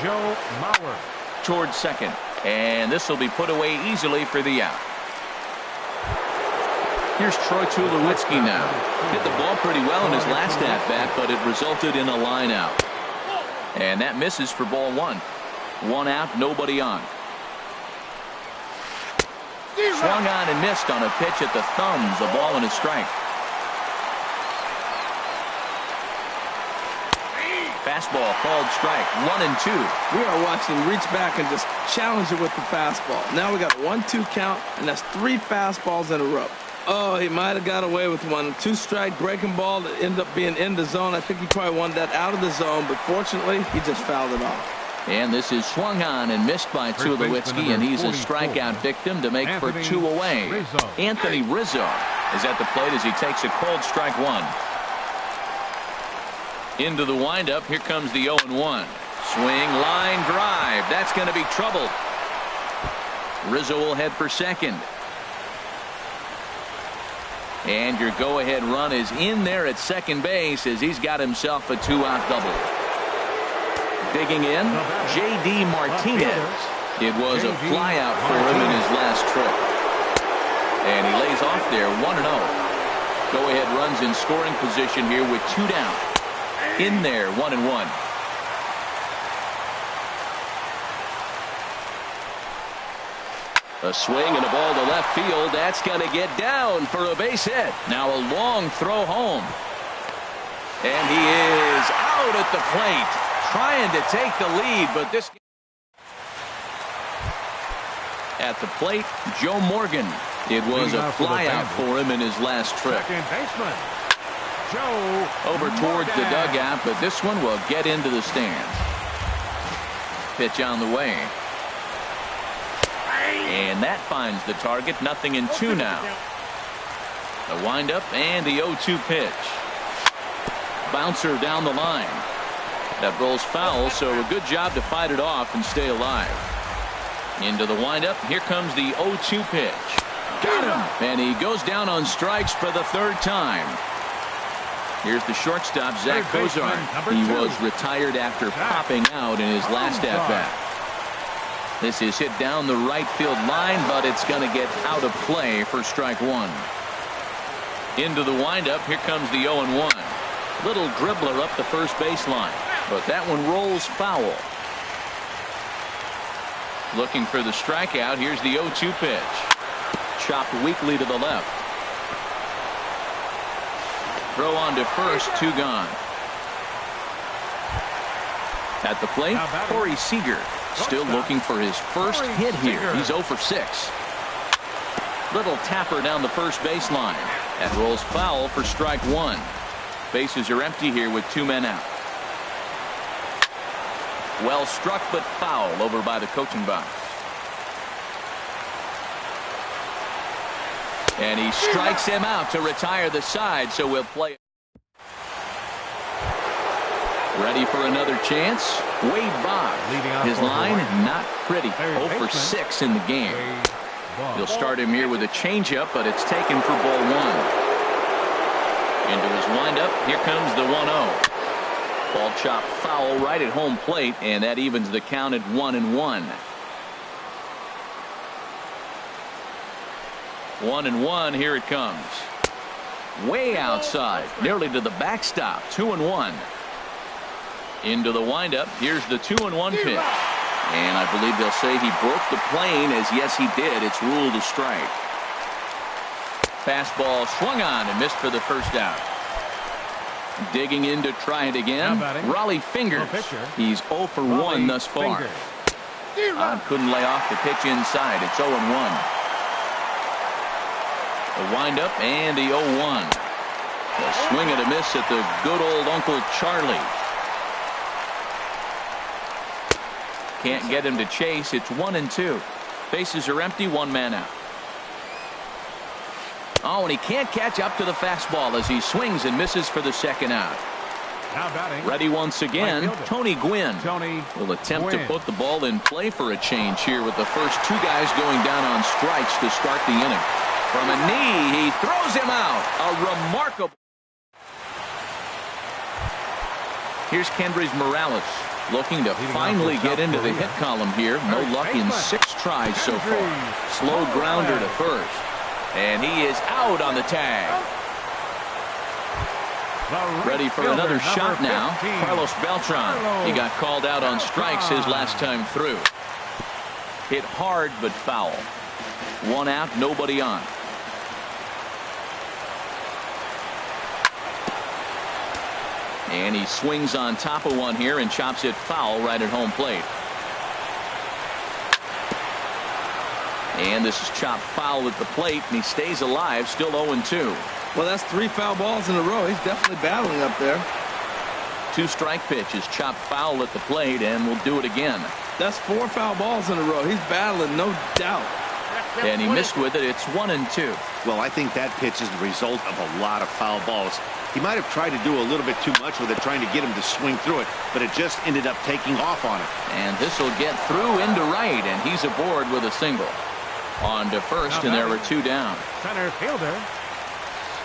Speaker 2: Joe Mauer.
Speaker 1: Towards second. And this will be put away easily for the out. Here's Troy Tulowitzki now. Hit the ball pretty well in his last at-bat, but it resulted in a line out. And that misses for ball 1. 1 out, nobody on. Swung on and missed on a pitch at the thumbs. A ball and a strike. Fastball called strike. 1-2.
Speaker 4: We are watching him reach back and just challenge it with the fastball. Now we got a 1-2 count, and that's 3 fastballs in a row. Oh, he might have got away with one. 2-strike breaking ball that ended up being in the zone. I think he probably wanted that out of the zone, but fortunately, he just fouled it off.
Speaker 1: And this is swung on and missed by Tulowitzki, and he's a strikeout victim to make for 2 away. Anthony Rizzo is at the plate as he takes a cold strike 1. Into the windup. Here comes the 0-1. Swing, line drive. That's going to be trouble. Rizzo will head for second. And your go-ahead run is in there at second base as he's got himself a 2-out double. Digging in, J.D. Martinez. It was a flyout for him in his last trip. And he lays off there, 1-0. Go-ahead runs in scoring position here with 2 down. In there, 1-1. A swing and a ball to left field. That's going to get down for a base hit. Now a long throw home. And he is out at the plate, trying to take the lead, but this at the plate, Joe Morgan. It was a flyout for him in his last trip.
Speaker 2: Second baseman, Joe
Speaker 1: over towards the dugout, but this one will get into the stands. Pitch on the way. And that finds the target. 0-2 now. The windup and the 0-2 pitch. Bouncer down the line. That rolls foul, so a good job to fight it off and stay alive. Into the windup. Here comes the 0-2 pitch. Got him! And he goes down on strikes for the 3rd time. Here's the shortstop, Zach Cozart. He was retired after popping out in his last at-bat. This is hit down the right field line, but it's going to get out of play for strike 1. Into the windup. Here comes the 0-1. Little dribbler up the first baseline, but that one rolls foul. Looking for the strikeout. Here's the 0-2 pitch. Chopped weakly to the left. Throw on to first, 2 gone. At the plate, Corey Seager still looking for his first hit here. He's 0 for 6. Little tapper down the first baseline. That rolls foul for strike 1. Bases are empty here with 2 men out. Well struck, but foul over by the coaching box. And he strikes him out to retire the side, so we'll play. Ready for another chance. Wade Boggs. His line, not pretty. 0 for 6 in the game. He'll start him here with a changeup, but it's taken for ball 1. Into his windup. Here comes the 1-0. Ball chopped foul right at home plate, and that evens the count at 1-1. 1-1. Here it comes. Way outside, nearly to the backstop. 2-1. Into the windup. Here's the 2-1 pitch. And I believe they'll say he broke the plane, as yes he did. It's ruled a strike. Fastball swung on and missed for the first out. Digging in to try it again. Raleigh Fingers. He's 0 for 1 thus far. Couldn't lay off the pitch inside. It's 0-1. The windup and the 0-1. A swing and a miss at the good old Uncle Charlie. Can't get him to chase. It's 1-2. Bases are empty. 1 man out. Oh, and he can't catch up to the fastball as he swings and misses for the second out. Ready once again, Tony Gwynn will attempt to put the ball in play for a change here with the first 2 guys going down on strikes to start the inning. From a knee, he throws him out. A remarkable. Here's Kendrys Morales looking to finally get into the hit column here. No luck in 6 tries so far. Slow grounder to first. And he is out on the tag. Ready for another shot now. Carlos Beltran. He got called out on strikes his last time through. Hit hard but foul. 1 out, nobody on. And he swings on top of one here and chops it foul right at home plate. And this is chopped foul at the plate, and he stays alive, still 0-2.
Speaker 4: Well, that's 3 foul balls in a row. He's definitely battling up there.
Speaker 1: 2 strike pitches, chopped foul at the plate, and we'll do it again.
Speaker 4: That's 4 foul balls in a row. He's battling, no doubt.
Speaker 1: And he missed with it. It's 1-2.
Speaker 3: Well, I think that pitch is the result of a lot of foul balls. He might have tried to do a little bit too much with it, trying to get him to swing through it, but it just ended up taking off on him.
Speaker 1: And this will get through into right, and he's aboard with a single. On to first, and there were 2 down.
Speaker 2: Center fielder,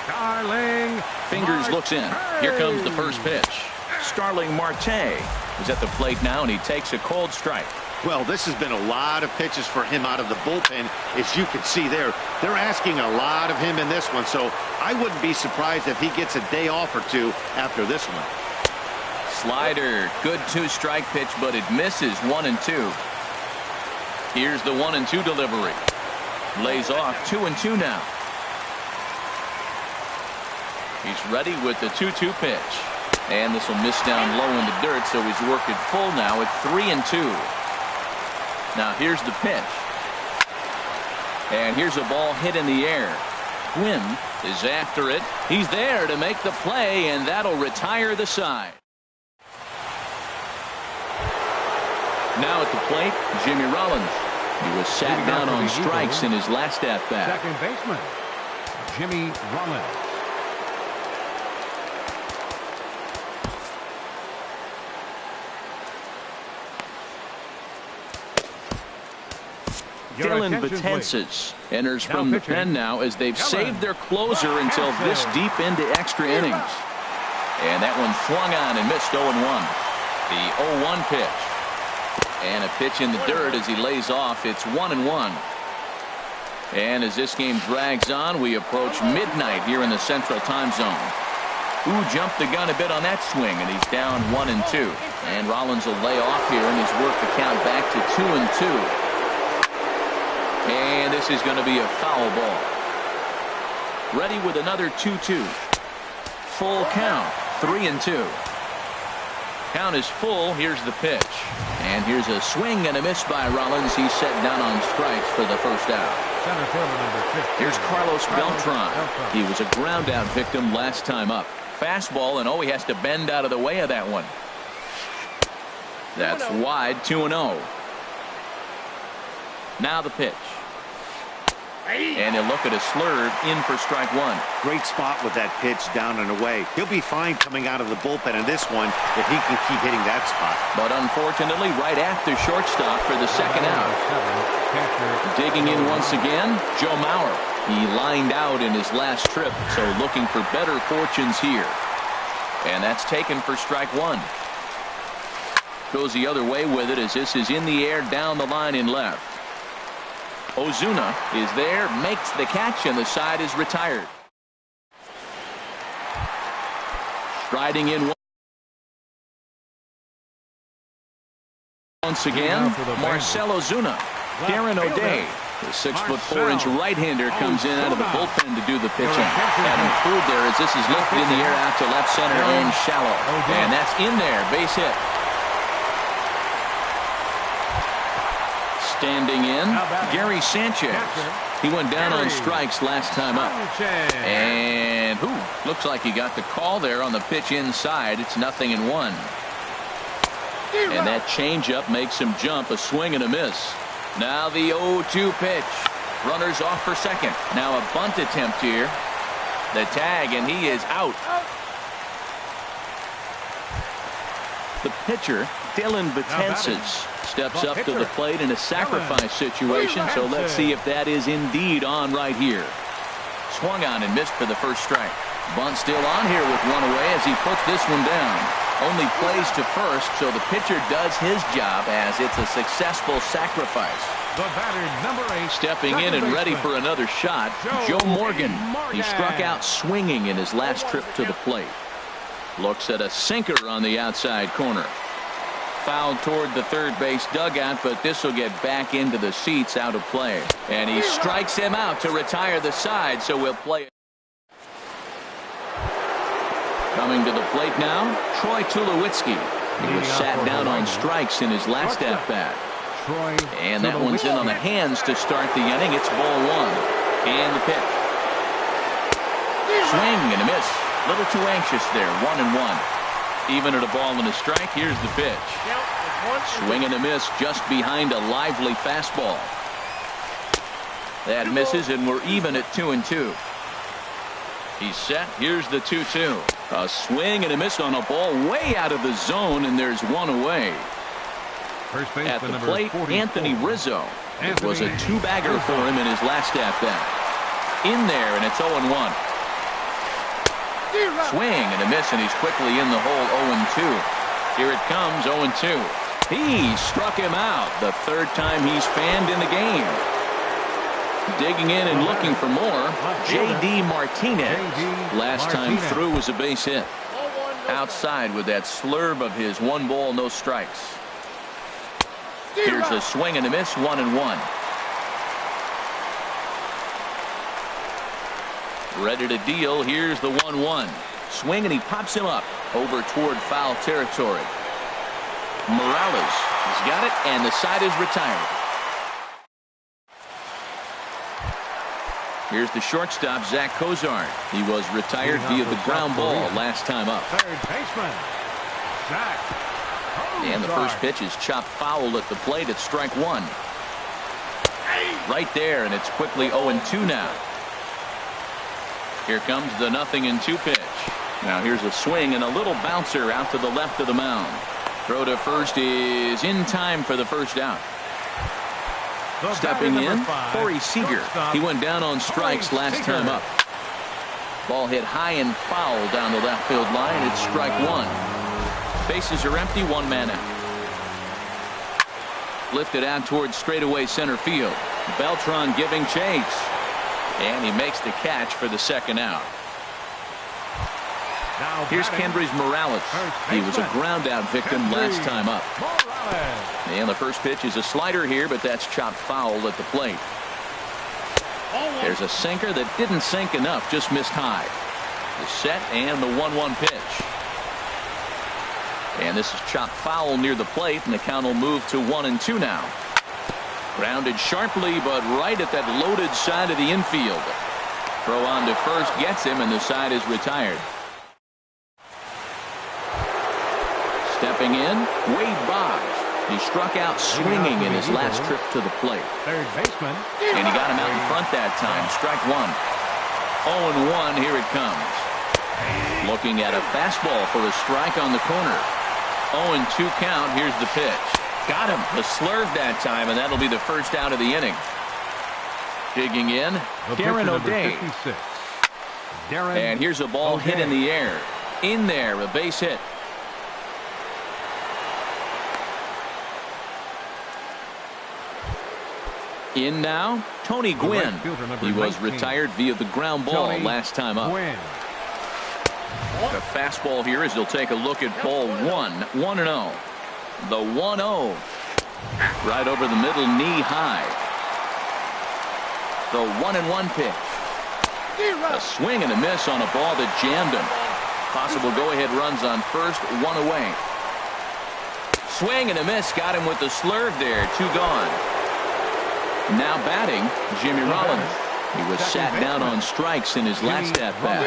Speaker 2: Starling
Speaker 1: Fingers looks in. Here comes the first pitch. Starling Marte is at the plate now, and he takes a cold strike.
Speaker 3: Well, this has been a lot of pitches for him out of the bullpen. As you can see there, they're asking a lot of him in this one, so I wouldn't be surprised if he gets a day off or 2 after this one.
Speaker 1: Slider, good 2-strike pitch, but it misses. 1-2. Here's the 1-2 delivery. Lays off. 2-2 now. He's ready with the 2-2 pitch. And this will miss down low in the dirt, so he's working full now at 3-2. Now here's the pitch. And here's a ball hit in the air. Gwynn is after it. He's there to make the play, and that'll retire the side. Now at the plate, Jimmy Rollins. He was sat down on strikes in his last at-bat.
Speaker 2: Second baseman, Jimmy Rollins.
Speaker 1: Dylan Betances enters from the pen now as they've saved their closer until this deep into extra innings. And that one swung on and missed. 0-1. The 0-1 pitch. And a pitch in the dirt as he lays off. It's 1-1. And as this game drags on, we approach midnight here in the Central Time Zone. Who jumped the gun a bit on that swing, and he's down 1-2. And Rollins will lay off here, and he's worked the count back to 2-2. And this is going to be a foul ball. Ready with another 2-2. Full count, 3-2. Count is full. Here's the pitch. And here's a swing and a miss by Rollins. He's set down on strikes for the first out.
Speaker 2: Center fielder number 15.
Speaker 1: Here's Carlos Beltran. He was a ground out victim last time up. Fastball, and he has to bend out of the way of that one. That's wide, 2-0. Now the pitch. And he'll look at a slurve in for strike one.
Speaker 3: Great spot with that pitch down and away. He'll be fine coming out of the bullpen in this one if he can keep hitting that spot.
Speaker 1: But unfortunately, right after shortstop for the second out. Digging in once again, Joe Mauer. He lined out in his last trip, so looking for better fortunes here. And that's taken for strike one. Goes the other way with it as this is in the air down the line in left. Ozuna is there, makes the catch, and the side is retired. Striding in once again, Marcell Ozuna. Darren O'Day, the 6'4" right-hander, comes in out of the bullpen to do the pitching. Having food there as this is lifted in the air out to left center and shallow. And that's in there, base hit. Standing in, Gary Sanchez. He went down on strikes last time up. And looks like he got the call there on the pitch inside. It's 0-1. And that changeup makes him jump, a swing and a miss. Now the 0-2 pitch. Runners off for second. Now a bunt attempt here. The tag, and he is out. The pitcher, Dylan Betances, steps up to the plate in a sacrifice situation, so let's see if that is indeed on right here. Swung on and missed for the first strike. Bunt still on here with one away as he puts this one down. Only plays to first, so the pitcher does his job as it's a successful sacrifice.
Speaker 2: The batter, number 8.
Speaker 1: Stepping in and ready for another shot, Joe Morgan. He struck out swinging in his last trip to the plate. Looks at a sinker on the outside corner. Fouled toward the third base dugout, but this will get back into the seats, out of play. And he strikes him out to retire the side, so we'll play it. Coming to the plate now, Troy Tulowitzki. He was sat down on strikes in his last at-bat. And that one's in on the hands to start the inning. It's ball one. And the pitch. Swing and a miss. A little too anxious there, 1-1. Even at a ball and a strike, here's the pitch. Swing and a miss just behind a lively fastball. That misses, and we're even at 2-2. He's set. Here's the 2-2. A swing and a miss on a ball way out of the zone, and there's one away. At the plate, Anthony Rizzo. It was a two-bagger for him in his last at-bat. In there, and it's 0-1. Swing and a miss, and he's quickly in the hole, 0-2. Here it comes, 0-2. He struck him out the third time he's fanned in the game. Digging in and looking for more, J.D. Martinez. Last time through was a base hit. Outside with that slurve of his, 1 ball, no strikes. Here's a swing and a miss, 1-1. Ready to deal. Here's the 1-1. Swing, and he pops him up over toward foul territory. Morales has got it, and the side is retired. Here's the shortstop, Zach Cozart. He was retired via the ground ball last time up.
Speaker 2: Third baseman, Zach Cozart.
Speaker 1: And the first pitch is chopped foul at the plate at strike one. Right there, and it's quickly 0-2 now. Here comes the 0-2 pitch. Now here's a swing and a little bouncer out to the left of the mound. Throw to first is in time for the first out. Stepping in, Corey Seager. He went down on strikes last time up. Ball hit high and foul down the left field line. It's strike one. Bases are empty, 1 man out. Lifted out towards straightaway center field. Beltran giving chase. And he makes the catch for the second out. Here's Kendrys Morales. He was a ground out victim last time up. And the first pitch is a slider here, but that's chopped foul at the plate. There's a sinker that didn't sink enough, just missed high. The set and the 1-1 pitch. And this is chopped foul near the plate, and the count will move to 1-2 now. Grounded sharply, but right at that loaded side of the infield. Throw on to first gets him, and the side is retired. Stepping in, Wade Boggs. He struck out swinging in his last trip to the plate.
Speaker 2: Third baseman.
Speaker 1: And he got him out in front that time. Strike one. 0-1, here it comes. Looking at a fastball for a strike on the corner. 0-2 count, here's the pitch. Got him. The slurve that time, and that'll be the first out of the inning. Digging in, Darren O'Day. And here's a ball hit in the air. In there, a base hit. In now, Tony Gwynn. He was retired via the ground ball last time up. The fastball here as he'll take a look at ball 1-0. The 1-0. Right over the middle, knee high. The 1-1 pitch. A swing and a miss on a ball that jammed him. Possible go-ahead runs on first, one away. Swing and a miss, got him with the slurve there, two gone. Now batting, Jimmy Rollins. He was sat down on strikes in his last at-bat.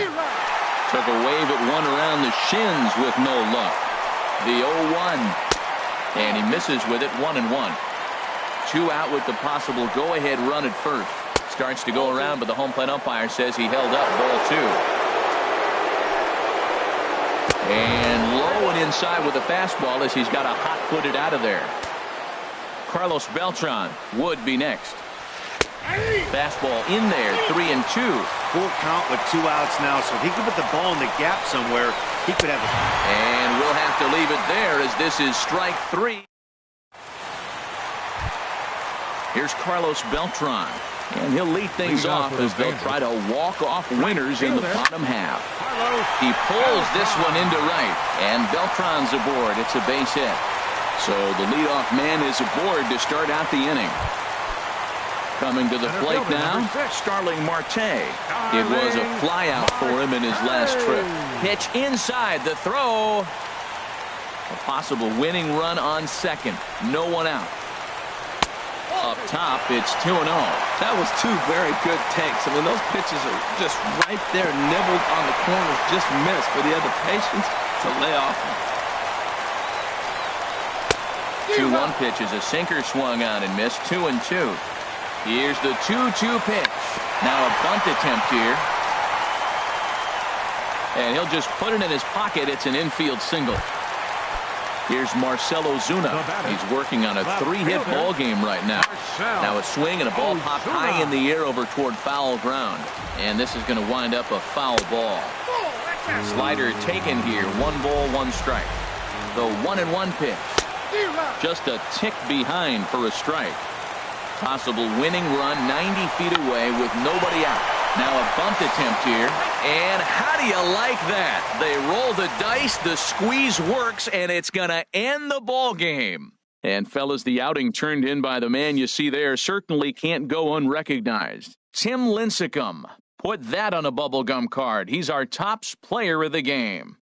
Speaker 1: Took a wave at one around the shins with no luck. The 0-1. And he misses with it, 1-1. Two out with the possible go-ahead run at first. Starts to go around, but the home plate umpire says he held up ball two. And low and inside with a fastball as he's got a hot-footed out of there. Carlos Beltran would be next. Fastball in there, 3-2.
Speaker 3: Full count with two outs now, so if he could put the ball in the gap somewhere, he could have it.
Speaker 1: And we'll have to leave it there as this is strike three. Here's Carlos Beltran, and he'll lead things off as they'll try to walk off winners in the bottom half. He pulls this one into right, and Beltran's aboard. It's a base hit. So the leadoff man is aboard to start out the inning. Coming to the plate now, Starling Marte. It was a flyout for him in his last trip. Pitch inside, the throw. A possible winning run on second. No one out. Up top, it's 2-0.
Speaker 4: That was two very good takes. I mean, those pitches are just right there, nibbled on the corners, just missed, but he had the patience to lay off them.
Speaker 1: 2-1 pitch is a sinker swung on and missed. 2-2. Here's the 2-2 pitch. Now a bunt attempt here. And he'll just put it in his pocket. It's an infield single. Here's Marcell Ozuna. He's working on a three-hit ball game right now. Now a swing and a ball popped high in the air over toward foul ground. And this is going to wind up a foul ball. Slider taken here. 1 ball, 1 strike. The 1-1 pitch. Just a tick behind for a strike. Possible winning run 90 feet away with nobody out. Now a bunt attempt here. And how do you like that? They roll the dice, the squeeze works, and it's going to end the ball game. And fellas, the outing turned in by the man you see there certainly can't go unrecognized. Tim Lincecum. Put that on a bubblegum card. He's our tops player of the game.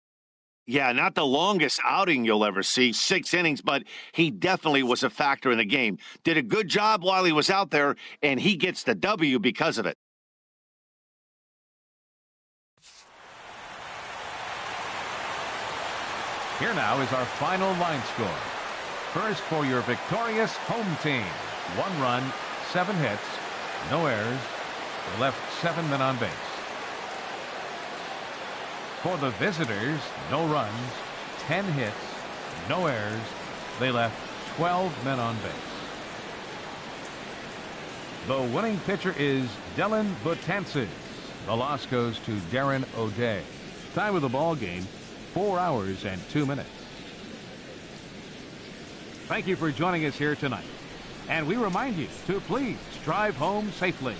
Speaker 3: Yeah, not the longest outing you'll ever see, 6 innings, but he definitely was a factor in the game. Did a good job while he was out there, and he gets the W because of it.
Speaker 2: Here now is our final line score. First for your victorious home team. 1 run, 7 hits, no errors. They left 7 men on base. For the visitors, no runs, 10 hits, no errors. They left 12 men on base. The winning pitcher is Dylan Betances. The loss goes to Darren O'Day. Time of the ball game, 4 hours and 2 minutes. Thank you for joining us here tonight. And we remind you to please drive home safely.